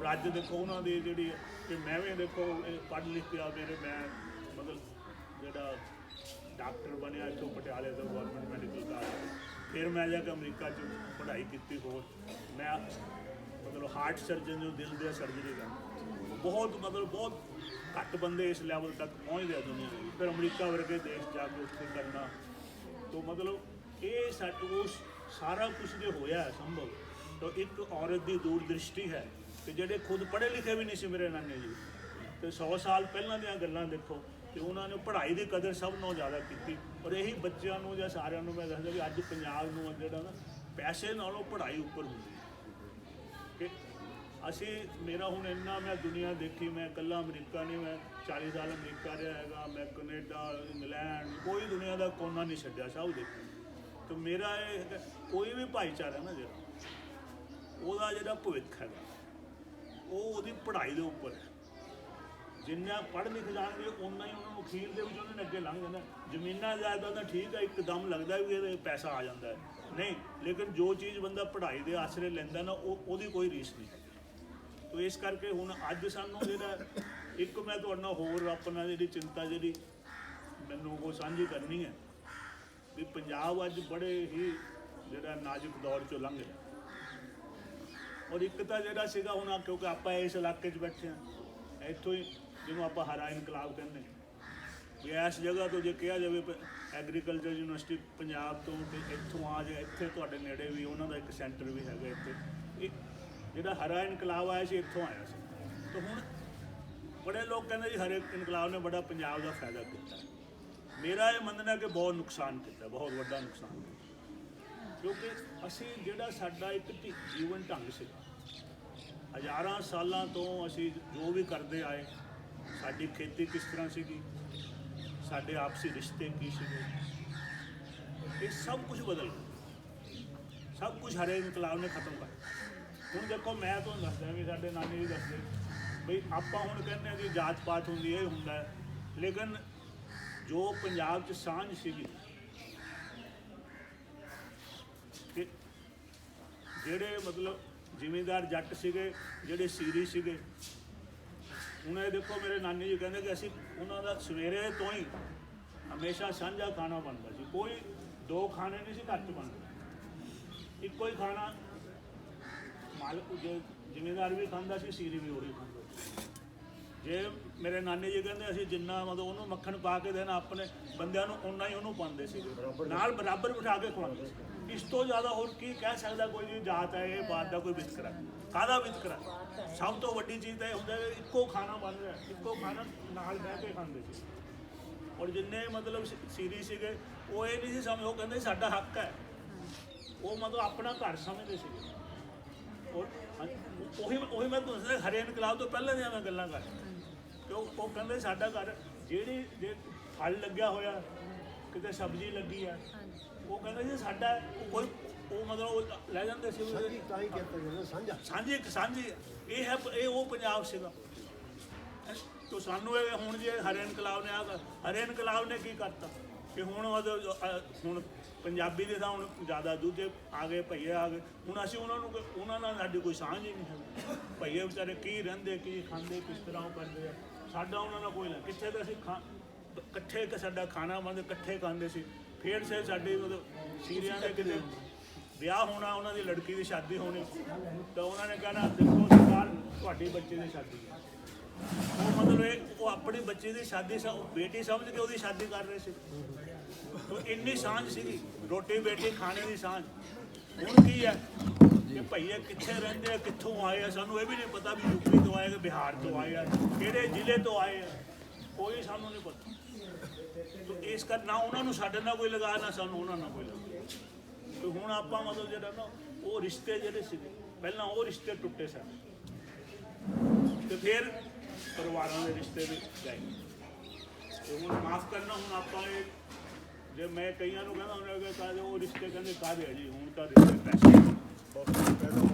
और अज देखो उन्होंने जी कि मैं भी देखो पढ़ लिख के मेरे मैं मतलब जोड़ा डॉक्टर बनया इतों पटियाले तो गौरमेंट मैडिकल कॉलेज, फिर मैं जाके अमरीका पढ़ाई की होर मैं मतलब हार्ट सर्जन जो दिल दे सर्जरी करना बहुत मतलब बहुत घट बंदे इस लैवल तक पहुँचते हैं दुनिया में, फिर अमरीका वर्गे देश जाके उत्थे करना तो मतलब ये वो सारा कुछ जो होया है संभव तो एक औरत की दूरदृष्टि है तो जेडे खुद पढ़े लिखे भी नहीं सी मेरे नाने जी तो 100 साल पहलों दी गल्लां देखो तो उन्होंने पढ़ाई की कदर सब नौ ज़्यादा की और यही बच्चों या सारिਆਂ ਨੂੰ मैं दसदा भी अज पंजाब नूं जिहड़ा ना पैसे नालों पढ़ाई उपर हुंदी कि असी मेरा हुण इन्ना मैं दुनिया देखी मैं कल्ला अमरीका नहीं मैं 40 साल अमरीका रहा हैगा मैं कनेडा इंग्लैंड कोई दुनिया का कोना नहीं छड्डिया सब देखी तो मेरा ये कोई भी भाईचारा ना जिहड़ा ਉਹਦਾ ਜਿਹੜਾ ਭਵਿੱਖ ਹੈਗਾ ਉਹ ਉਹਦੀ ਪੜ੍ਹਾਈ ਦੇ ਉੱਪਰ ਹੈ ਜਿੰਨਾ ਪੜ੍ਹ ਲਿਖ ਜਾਣਗੇ ਉਨਾ ਹੀ ਉਹਨਾਂ ਨੂੰ ਅਖੀਰ ਦੇ ਵਿੱਚ ਉਹਨਾਂ ਨੇ ਅੱਗੇ ਲੰਘ ਜਾਣਾ ਜ਼ਮੀਨਾਂ ਜਾਇਦਾਦਾਂ ਠੀਕ ਹੈ ਇੱਕਦਮ ਲੱਗਦਾ ਵੀ ਇਹਦੇ ਪੈਸਾ ਆ ਜਾਂਦਾ ਹੈ ਨਹੀਂ ਲੇਕਿਨ ਜੋ ਚੀਜ਼ ਬੰਦਾ ਪੜ੍ਹਾਈ ਦੇ ਆਸਰੇ ਲੈਂਦਾ ਨਾ ਉਹਦੀ ਕੋਈ ਰੀਸ ਨਹੀਂ ਤੋ ਇਸ ਕਰਕੇ ਹੁਣ ਅੱਜ ਸਾਨੂੰ ਜਿਹੜਾ ਇੱਕ ਮੈਂ ਤੁਹਾਡੇ ਨਾਲ ਹੋਰ ਆਪਣਾ ਜਿਹੜੀ ਚਿੰਤਾ ਜਿਹੜੀ ਮੈਨੂੰ ਉਹ ਸਾਂਝੀ ਕਰਨੀ ਹੈ ਵੀ ਪੰਜਾਬ ਅੱਜ ਬੜੇ ਹੀ ਜਿਹੜਾ ਨਾਜ਼ੁਕ ਦੌਰ 'ਚੋਂ ਲੰਘ ਰਿਹਾ और एक तो जोड़ा सीगा हुण क्योंकि आप इस इलाके बैठे हैं इतों ही जिन्होंने आप हरा इनकलाब कहने भी इस जगह तो जो कहा जाए एग्रीकल्चर यूनिवर्सिटी पंजाब तो इतों आ जाए इतने तुहाडे नेड़े भी उन्होंने एक सेंटर भी है इतने जोड़ा हरा इनकलाब आया से इतों आया से तो हुण बड़े लोग कहते जी हरे इनकलाब ने बड़ा पंजाब का फायदा किया मेरा ये मनना कि बहुत नुकसान किया बहुत बड़ा नुकसान किया क्योंकि असी जिहड़ा साडा एक जीवन ढंग से हज़ारां सालां तो असी जो भी करते आए साडी खेती किस तरह सीगी साडे आपसी रिश्ते की सीगे ये सब कुछ बदल गया सब कुछ हरे इनकलाब ने खत्म कर हुण देखो मैं तो दसदा भी साडे नानी भी दसदे बई आपां हुण कहने कि जात पात हुंदी है हुंदा है लेकिन जो पंजाब च सांझ सीगी कि ਜਿਹੜੇ मतलब ਜ਼ਿਮੀਂਦਾਰ ਜੱਟ ਸੀਗੇ ਜਿਹੜੇ ਸੀਰੀ ਸੀਗੇ ਉਹਨਾਂ ਇਹ ਦੇਖੋ ਮੇਰੇ ਨਾਨੀ ਜੀ ਕਹਿੰਦੇ ਕਿ ਅਸੀਂ ਉਹਨਾਂ ਦਾ ਸਵੇਰੇ ਤੋਂ ਹੀ ਹਮੇਸ਼ਾ ਸਾਂਝਾ ਖਾਣਾ ਬਣਦਾ ਸੀ ਕੋਈ ਦੋ ਖਾਣੇ ਨਹੀਂ ਸੀ ਘਰ 'ਚ ਬਣਦੇ ਇੱਕੋ ਹੀ ਖਾਣਾ ਮਾਲਕ ਜ਼ਿਮੀਂਦਾਰ ਵੀ ਖਾਂਦਾ ਸੀ ਸੀਰੀ ਵੀ ਉਹੀ ਖਾਂਦਾ ਸੀ ਜੇ ਮੇਰੇ ਨਾਨੀ ਜੀ ਕਹਿੰਦੇ ਅਸੀਂ ਜਿੰਨਾ ਮਤਲਬ ਉਹਨੂੰ ਮੱਖਣ ਪਾ ਕੇ ਦੇਣਾ ਆਪਣੇ ਬੰਦਿਆਂ ਨੂੰ ਉਨਾ ਹੀ ਉਹਨੂੰ ਪਾਉਂਦੇ ਸੀਗੇ ਨਾਲ ਬਰਾਬਰ ਬਿਠਾ ਕੇ ਖਵਾਉਂਦੇ ਸੀ इस तो ज़्यादा होर की कह सकता कोई भी जात है ये बात का कोई वितकरा काहदा वितकरा सब तो वड्डी चीज़ तो यह होंदा है इक्को खाना बन रहा इक्को खाना नाल बह के खांदे सी और जिन्ने मतलब सीरी सीगे वो ये नहीं सी समझ वो कहंदे साडा हक है वो मतलब अपना घर समझते सीगे और ਉਹੀ मैं दसदा हरे इनकलाब तो पहले दी मैं गल्लां कर क्यों वो कहंदे साडा घर ਜਿਹੜੀ जे फल लग्या होया किते सब्जी लगी है वो कहते जी साडा कोई वो मतलब लै जाते सांझी ये है ये वो पंजाब सीगा तो सानू हुण जे हरे इनकलाब ने हरे इनकलाब ने की करता कि हुण हुण पंजाबी दे तां हुण ज़्यादा दूजे आ गए भईए आ गए हुण असीं उन्हां नाल साडी कोई सांझ ही नहीं है भईए बेचारे की रहिंदे की खांदे किस तरह वो करदे आ साडा उन्हां नाल कोई ना कित्थे तां असीं इकट्ठे साडा खाना बनदे इकट्ठे खांदे सी फिर से साडी मतलब सीरिया ने किते ब्याह होना उन्होंने लड़की की शादी होनी तो उन्होंने कहना देखो सरकार तुहाडी बच्चे की शादी है वो मतलब वो अपनी बच्चे की शादी बेटी समझ के उसकी शादी कर रहे थे तो इन्नी सांझ सी रोटी बेटी खाने की सांझ हुण की है कि भईए कित्थे रहिंदे कित्थों आए सानू ये भी नहीं पता भी यूपी तो आए कि बिहार तो आए किहड़े जिले तो आए कोई सानू नहीं पता तो इस कर ना उन्होंने साडे नाल कोई लगा ना सानू उन्हां नाल कोई लगा तो हुण आपां मतलब जिहड़ा ना वो रिश्ते जिहड़े सीगे पहलां वो रिश्ते टुटे सन तो फिर परिवारां दे रिश्ते भी गए तो हुण माफ़ करना हुण आपां जे मैं कईयां नूं कहंदा हुंदा कि वो रिश्ते कहंदे काहदे है जी हुण तां रिश्ते पैसे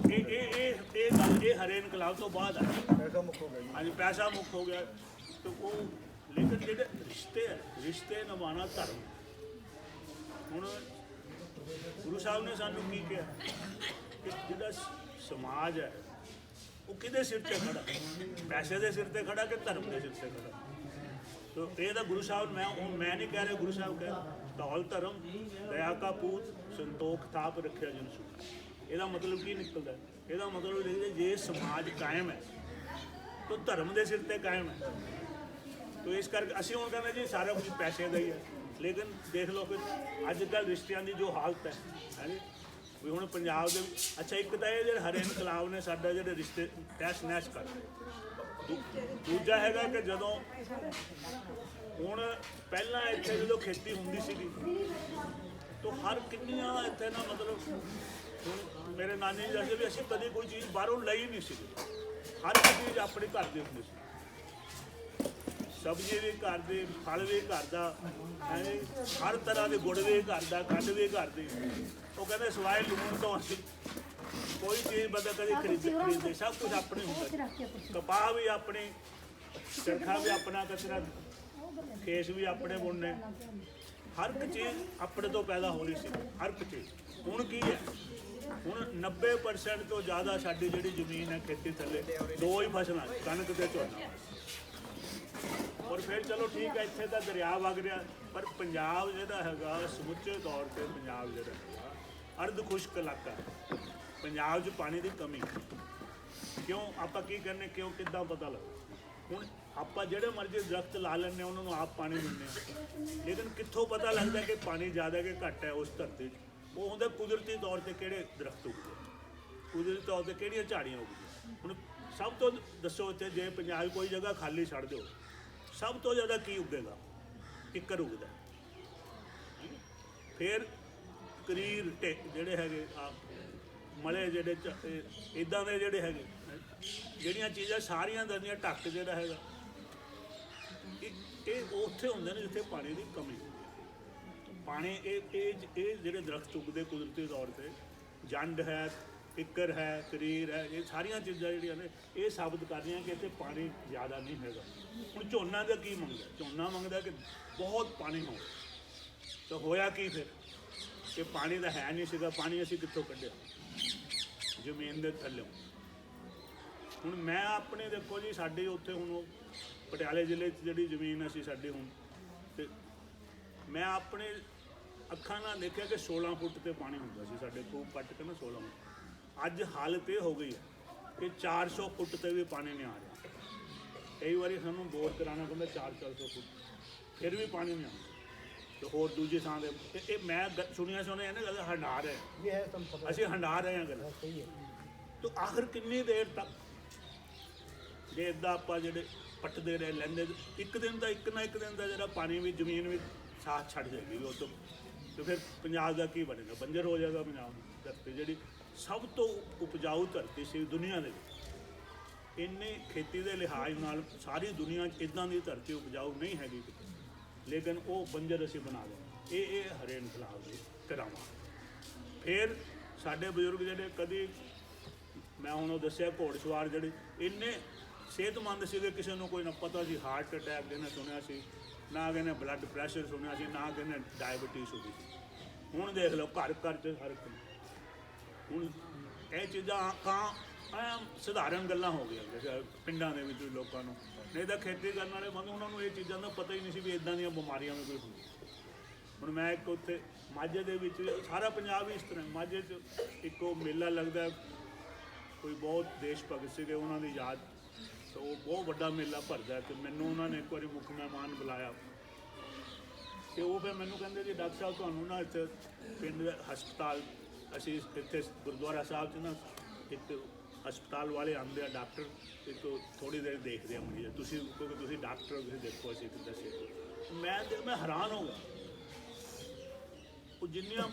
ये हरे इनकलाब तो बाद आए पैसा मुक हो गया हाँ जी पैसा मुक हो गया तो वो लेकिन जो रिश्ते है रिश्ते निभाना धर्म हुण गुरु साहब ने सानू की कहा कि जो समाज है ਉਹ ਕਿਹਦੇ ਸਿਰ ਤੇ ਖੜਾ, ਪੈਸੇ ਦੇ ਸਿਰ ਤੇ ਖੜਾ ਕਿ ਧਰਮ ਦੇ ਸਿਰ ਤੇ ਖੜਾ। ਤੋ ਇਹ ਤਾਂ ਗੁਰੂ ਸਾਹਿਬ, ਮੈਂ ਨਹੀਂ ਕਹਿ ਰਿਹਾ, ਗੁਰੂ ਸਾਹਿਬ ਕਹਿ ਧੌਲ ਧਰਮ ਦਇਆ ਕਾ ਪੂਤ ਸੰਤੋਖ ਥਾਪ ਰੱਖਿਆ ਜਨ ਸੁਖ। ਇਹਦਾ ਮਤਲਬ ਕੀ ਨਿਕਲਦਾ? ਇਹਦਾ ਮਤਲਬ ਇਹ ਜੇ ਸਮਾਜ ਕਾਇਮ ਹੈ ਤਾਂ ਧਰਮ ਦੇ ਸਿਰ ਤੇ ਕਾਇਮ ਹੈ। ਤੋ ਇਸ ਕਰਕੇ ਅਸੀਂ ਹੁਣ ਕਹਿੰਦੇ ਜੀ ਸਾਰਾ ਕੁਝ ਪੈਸੇ ਦਾ ਹੀ ਹੈ, ਲੇਕਿਨ ਦੇਖ ਲਓ ਕਿ ਅੱਜ ਕੱਲ੍ਹ ਰਿਸ਼ਤਿਆਂ ਦੀ ਜੋ ਹਾਲਤ ਹੈ ਜੀ, ਵੀ ਹੁਣ ਪੰਜਾਬ ਦੇ ਅੱਛਾ ਇੱਕ ਤਾਂ ਇਹ ਜਿਹੜੇ ਹਰੇ ਇਨਕਲਾਬ ਨੇ ਸਾਡਾ ਜਿਹੜੇ ਰਿਸ਼ਤੇ ਤਹਿਸ ਨਹਿਸ ਕਰਦੇ। ਦੂਜਾ ਹੈਗਾ ਕਿ ਜਦੋਂ ਹੁਣ ਪਹਿਲਾਂ ਇੱਥੇ ਜਦੋਂ ਖੇਤੀ ਹੁੰਦੀ ਸੀਗੀ ਤਾਂ ਹਰ ਕਿੰਨੀਆਂ ਇੱਥੇ ਨਾ ਮਤਲਬ ਹੁਣ ਮੇਰੇ ਨਾਨੀ ਜੀ ਦੱਸਦੇ ਵੀ ਅਸੀਂ ਕਦੇ ਕੋਈ ਚੀਜ਼ ਬਾਹਰੋਂ ਲਈ ਨਹੀਂ ਸੀਗੀ, ਹਰ ਇੱਕ ਚੀਜ਼ ਆਪਣੇ ਘਰ ਦੀ ਹੁੰਦੀ ਸੀ। ਸਬਜ਼ੀ ਵੀ ਘਰ ਦੀ, ਫਲ ਵੀ ਘਰ ਦਾ, ਹਰ ਤਰ੍ਹਾਂ ਦੇ ਗੁੜ ਵੀ ਘਰ ਦਾ, ਖੰਡ ਵੀ ਘਰ ਦੀ। ਉਹ ਕਹਿੰਦੇ ਸਵਾਏ ਲੂਣ ਤੋਂ ਅਸੀਂ ਕੋਈ ਚੀਜ਼ ਬਦਲ ਕਦੇ ਖਰੀਦੇ, ਸਭ ਕੁਝ ਆਪਣੇ ਹੁੰਦਾ। ਕਪਾਹ ਵੀ ਆਪਣੀ, ਚਰਖਾ ਵੀ ਆਪਣਾ ਕੱਤਣਾ, ਖੇਸ ਵੀ ਆਪਣੇ ਬੁਣਨੇ, ਹਰ ਇੱਕ ਚੀਜ਼ ਆਪਣੇ ਤੋਂ ਪੈਦਾ ਹੋ ਰਹੀ ਸੀ, ਹਰ ਇੱਕ ਚੀਜ਼। ਹੁਣ ਕੀ ਹੈ, ਹੁਣ 90% ਤੋਂ ਜ਼ਿਆਦਾ ਸਾਡੀ ਜਿਹੜੀ ਜ਼ਮੀਨ ਹੈ ਖੇਤੀ ਥੱਲੇ ਦੋ ਹੀ ਫਸਲਾਂ, ਕਣਕ ਤੇ ਝੋਨਾ। ਔਰ ਫਿਰ ਚਲੋ ਠੀਕ ਹੈ ਇੱਥੇ ਤਾਂ ਦਰਿਆ ਵਗ ਰਿਹਾ, ਪਰ ਪੰਜਾਬ ਜਿਹੜਾ ਹੈਗਾ ਸਮੁੱਚੇ ਤੌਰ 'ਤੇ ਪੰਜਾਬ ਜਿਹੜਾ ਹੈਗਾ ਅਰਧ ਖੁਸ਼ਕ ਇਲਾਕਾ। ਪੰਜਾਬ 'ਚ ਪਾਣੀ ਦੀ ਕਮੀ ਕਿਉਂ? ਆਪਾਂ ਕੀ ਕਰਨੇ, ਕਿਉਂ, ਕਿੱਦਾਂ ਪਤਾ ਲੱਗ? ਹੁਣ ਆਪਾਂ ਜਿਹੜੇ ਮਰਜ਼ੀ ਦਰਖਤ ਲਾ ਲੈਂਦੇ ਉਹਨਾਂ ਨੂੰ ਆਪ ਪਾਣੀ ਦਿੰਦੇ ਹਾਂ, ਲੇਕਿਨ ਕਿੱਥੋਂ ਪਤਾ ਲੱਗਦਾ ਕਿ ਪਾਣੀ ਜ਼ਿਆਦਾ ਕਿ ਘੱਟ ਹੈ ਉਸ ਧਰਤੀ 'ਚ? ਉਹ ਹੁੰਦਾ ਕੁਦਰਤੀ ਤੌਰ 'ਤੇ ਕਿਹੜੇ ਦਰਖਤ ਉੱਗਦੇ, ਕੁਦਰਤੀ ਤੌਰ 'ਤੇ ਕਿਹੜੀਆਂ ਝਾੜੀਆਂ ਉੱਗਦੀਆਂ। ਹੁਣ ਸਭ ਤੋਂ ਦੱਸੋ ਇੱਥੇ ਜੇ ਪੰਜਾਬ ਕੋਈ ਜਗ੍ਹਾ ਖਾਲੀ ਛੱਡ ਦਿਓ, ਸਭ ਤੋਂ ਜ਼ਿਆਦਾ ਕੀ ਉੱਗੇਗਾ? ਕਿੱਕਰ ਉੱਗਦਾ। ਫਿਰ ਕਰੀਰ ਜਿਹੜੇ ਹੈਗੇ ਆ ਮਲੇ, ਜਿਹੜੇ ਇੱਦਾਂ ਦੇ ਜਿਹੜੇ ਹੈਗੇ, ਜਿਹੜੀਆਂ ਚੀਜ਼ਾਂ ਸਾਰੀਆਂ ਦਰਦੀਆਂ ਢੱਕ ਜਿਹੜਾ ਹੈਗਾ ਇਹ ਉੱਥੇ ਹੁੰਦੇ ਨੇ ਜਿੱਥੇ ਪਾਣੀ ਦੀ ਕਮੀ ਹੁੰਦੀ ਹੈ। ਪਾਣੀ ਇਹ ਜਿਹੜੇ ਦਰਖਤ ਉੱਗਦੇ ਕੁਦਰਤੀ ਤੌਰ 'ਤੇ, ਜੰਡ ਹੈ, ਕਿੱਕਰ ਹੈ, ਕਰੀਰ ਹੈ, ਇਹ ਸਾਰੀਆਂ ਚੀਜ਼ਾਂ ਜਿਹੜੀਆਂ ਨੇ ਇਹ ਸਾਬਤ ਕਰ ਰਹੀਆਂ ਕਿ ਇੱਥੇ ਪਾਣੀ ਜ਼ਿਆਦਾ ਨਹੀਂ ਹੈਗਾ। ਹੁਣ ਝੋਨਾ ਦਾ ਕੀ ਮੰਗਦਾ? ਝੋਨਾ ਮੰਗਦਾ ਕਿ ਬਹੁਤ ਪਾਣੀ ਹੋ, ਤਾਂ ਹੋਇਆ ਕੀ ਫਿਰ ਕਿ ਪਾਣੀ ਤਾਂ ਹੈ ਨਹੀਂ ਸੀਗਾ। ਪਾਣੀ ਅਸੀਂ ਕਿੱਥੋਂ ਕੱਢਿਆ? ਜ਼ਮੀਨ ਦੇ ਥੱਲੇ। ਹੁਣ ਮੈਂ ਆਪਣੇ ਦੇਖੋ ਜੀ ਸਾਡੇ ਉੱਥੇ ਹੁਣ ਪਟਿਆਲੇ ਜ਼ਿਲ੍ਹੇ 'ਚ ਜਿਹੜੀ ਜ਼ਮੀਨ ਅਸੀਂ ਸਾਡੀ ਹੁਣ, ਤੇ ਮੈਂ ਆਪਣੇ ਅੱਖਾਂ ਨਾਲ ਦੇਖਿਆ ਕਿ 16 ਫੁੱਟ 'ਤੇ ਪਾਣੀ ਹੁੰਦਾ ਸੀ ਸਾਡੇ ਕੋਲ, ਪੱਟ ਕੇ ਨਾ 16 ਫੁੱਟ। ਅੱਜ ਹਾਲਤ ਇਹ ਹੋ ਗਈ ਹੈ ਕਿ 400 ਫੁੱਟ 'ਤੇ ਵੀ ਪਾਣੀ ਨਹੀਂ ਆ ਰਿਹਾ। ਕਈ ਵਾਰੀ ਸਾਨੂੰ ਬੋਰ ਕਰਾਉਣਾ ਪੈਂਦਾ 400 ਫੁੱਟ, ਫਿਰ ਵੀ ਪਾਣੀ ਨਹੀਂ ਆਉਂਦਾ। ਤੇ ਹੋਰ ਦੂਜੀ ਥਾਂ ਦੇ ਇਹ ਮੈਂ ਸੁਣੀਆਂ ਇਹ ਨਾ ਗੱਲ ਹੰਡਾ ਰਹੇ, ਅਸੀਂ ਹੰਡਾ ਰਹੇ ਹਾਂ ਗੱਲ। ਤਾਂ ਆਖਰ ਕਿੰਨੀ ਦੇਰ ਤੱਕ ਜੇ ਇੱਦਾਂ ਆਪਾਂ ਜਿਹੜੇ ਪੱਟਦੇ ਰਹੇ ਲੈਂਦੇ, ਇੱਕ ਦਿਨ ਦਾ ਇੱਕ ਨਾ ਇੱਕ ਦਿਨ ਦਾ ਜਿਹੜਾ ਪਾਣੀ ਵੀ ਜ਼ਮੀਨ ਵੀ ਸਾਥ ਛੱਡ ਜਾਏਗੀ ਉਹ ਤੋਂ, ਤੇ ਫਿਰ ਪੰਜਾਬ ਦਾ ਕੀ ਬਣੇਗਾ? ਬੰਜਰ ਹੋ ਜਾਏਗਾ ਪੰਜਾਬ ਧਰਤੀ, ਜਿਹੜੀ ਸਭ ਤੋਂ ਉਪਜਾਊ ਧਰਤੀ ਸੀ ਦੁਨੀਆ ਦੇ ਵਿੱਚ। ਇੰਨੀ ਖੇਤੀ ਦੇ ਲਿਹਾਜ਼ ਨਾਲ ਸਾਰੀ ਦੁਨੀਆ 'ਚ ਇੱਦਾਂ ਦੀ ਧਰਤੀ ਉਪਜਾਊ ਨਹੀਂ ਹੈਗੀ ਕਿਤੇ, ਲੇਕਿਨ ਉਹ ਬੰਜਰ ਅਸੀਂ ਬਣਾ ਲਏ। ਇਹ ਹਰੇ ਇਨਕਲਾਬ ਦੀ ਕਰਾਮਾਤ। ਫਿਰ ਸਾਡੇ ਬਜ਼ੁਰਗ ਜਿਹੜੇ ਕਦੀ, ਮੈਂ ਹੁਣ ਉਹ ਦੱਸਿਆ ਘੋੜਸਵਾਰ ਜਿਹੜੇ ਇੰਨੇ ਸਿਹਤਮੰਦ ਸੀਗੇ, ਕਿਸੇ ਨੂੰ ਕੋਈ ਨਾ ਪਤਾ ਸੀ ਹਾਰਟ ਅਟੈਕ ਦੇ ਨਾ ਸੁਣਿਆ ਸੀ, ਨਾ ਕਿਸੇ ਨੇ ਬਲੱਡ ਪ੍ਰੈਸ਼ਰ ਸੁਣਿਆ ਸੀ, ਨਾ ਕਿਸੇ ਨੇ ਡਾਇਬਟੀਜ਼ ਹੋ ਗਈ ਸੀ। ਹੁਣ ਦੇਖ ਲਓ ਘਰ ਘਰ 'ਚ ਹਰ ਇੱਕ। ਹੁਣ ਇਹ ਚੀਜ਼ਾਂ ਕਾਂ ਸਧਾਰਨ ਗੱਲਾਂ ਹੋ ਗਈਆਂ ਪਿੰਡਾਂ ਦੇ ਵਿੱਚ ਲੋਕਾਂ ਨੂੰ, ਨਹੀਂ ਤਾਂ ਖੇਤੀ ਕਰਨ ਵਾਲੇ ਬੰਦੇ ਉਹਨਾਂ ਨੂੰ ਇਹ ਚੀਜ਼ਾਂ ਦਾ ਪਤਾ ਹੀ ਨਹੀਂ ਸੀ ਵੀ ਇੱਦਾਂ ਦੀਆਂ ਬਿਮਾਰੀਆਂ ਵੀ ਕੋਈ ਹੁੰਦੀਆਂ। ਹੁਣ ਮੈਂ ਇੱਕ ਉੱਥੇ ਮਾਝੇ ਦੇ ਵਿੱਚ, ਸਾਰਾ ਪੰਜਾਬ ਹੀ ਇਸ ਤਰ੍ਹਾਂ, ਮਾਝੇ 'ਚ ਇੱਕ ਉਹ ਮੇਲਾ ਲੱਗਦਾ, ਕੋਈ ਬਹੁਤ ਦੇਸ਼ ਭਗਤ ਸੀਗੇ ਉਹਨਾਂ ਦੀ ਯਾਦ, ਤਾਂ ਉਹ ਬਹੁਤ ਵੱਡਾ ਮੇਲਾ ਭਰਦਾ। ਅਤੇ ਮੈਨੂੰ ਉਹਨਾਂ ਨੇ ਇੱਕ ਵਾਰੀ ਮੁੱਖ ਮਹਿਮਾਨ ਬੁਲਾਇਆ, ਅਤੇ ਉਹ ਫਿਰ ਮੈਨੂੰ ਕਹਿੰਦੇ ਜੀ ਡਾਕਟਰ ਸਾਹਿਬ ਤੁਹਾਨੂੰ ਨਾ ਇੱਥੇ ਪਿੰਡ ਦੇ ਹਸਪਤਾਲ, ਅਸੀਂ ਇੱਥੇ ਗੁਰਦੁਆਰਾ ਸਾਹਿਬ 'ਚ ਨਾ ਇੱਕ ਹਸਪਤਾਲ ਵਾਲੇ ਆਉਂਦੇ ਆ ਡਾਕਟਰ, ਇੱਕ ਥੋੜ੍ਹੀ ਦੇਰ ਦੇਖਦੇ ਆ ਮਰੀਜ਼, ਤੁਸੀਂ ਕਿਉਂਕਿ ਤੁਸੀਂ ਡਾਕਟਰ ਹੋ, ਤੁਸੀਂ ਦੇਖੋ ਅਸੀਂ ਕਿੱਦਾਂ ਸੀ। ਮੈਂ ਹੈਰਾਨ ਹੋ ਗਿਆ। ਉਹ ਜਿੰਨੀਆਂ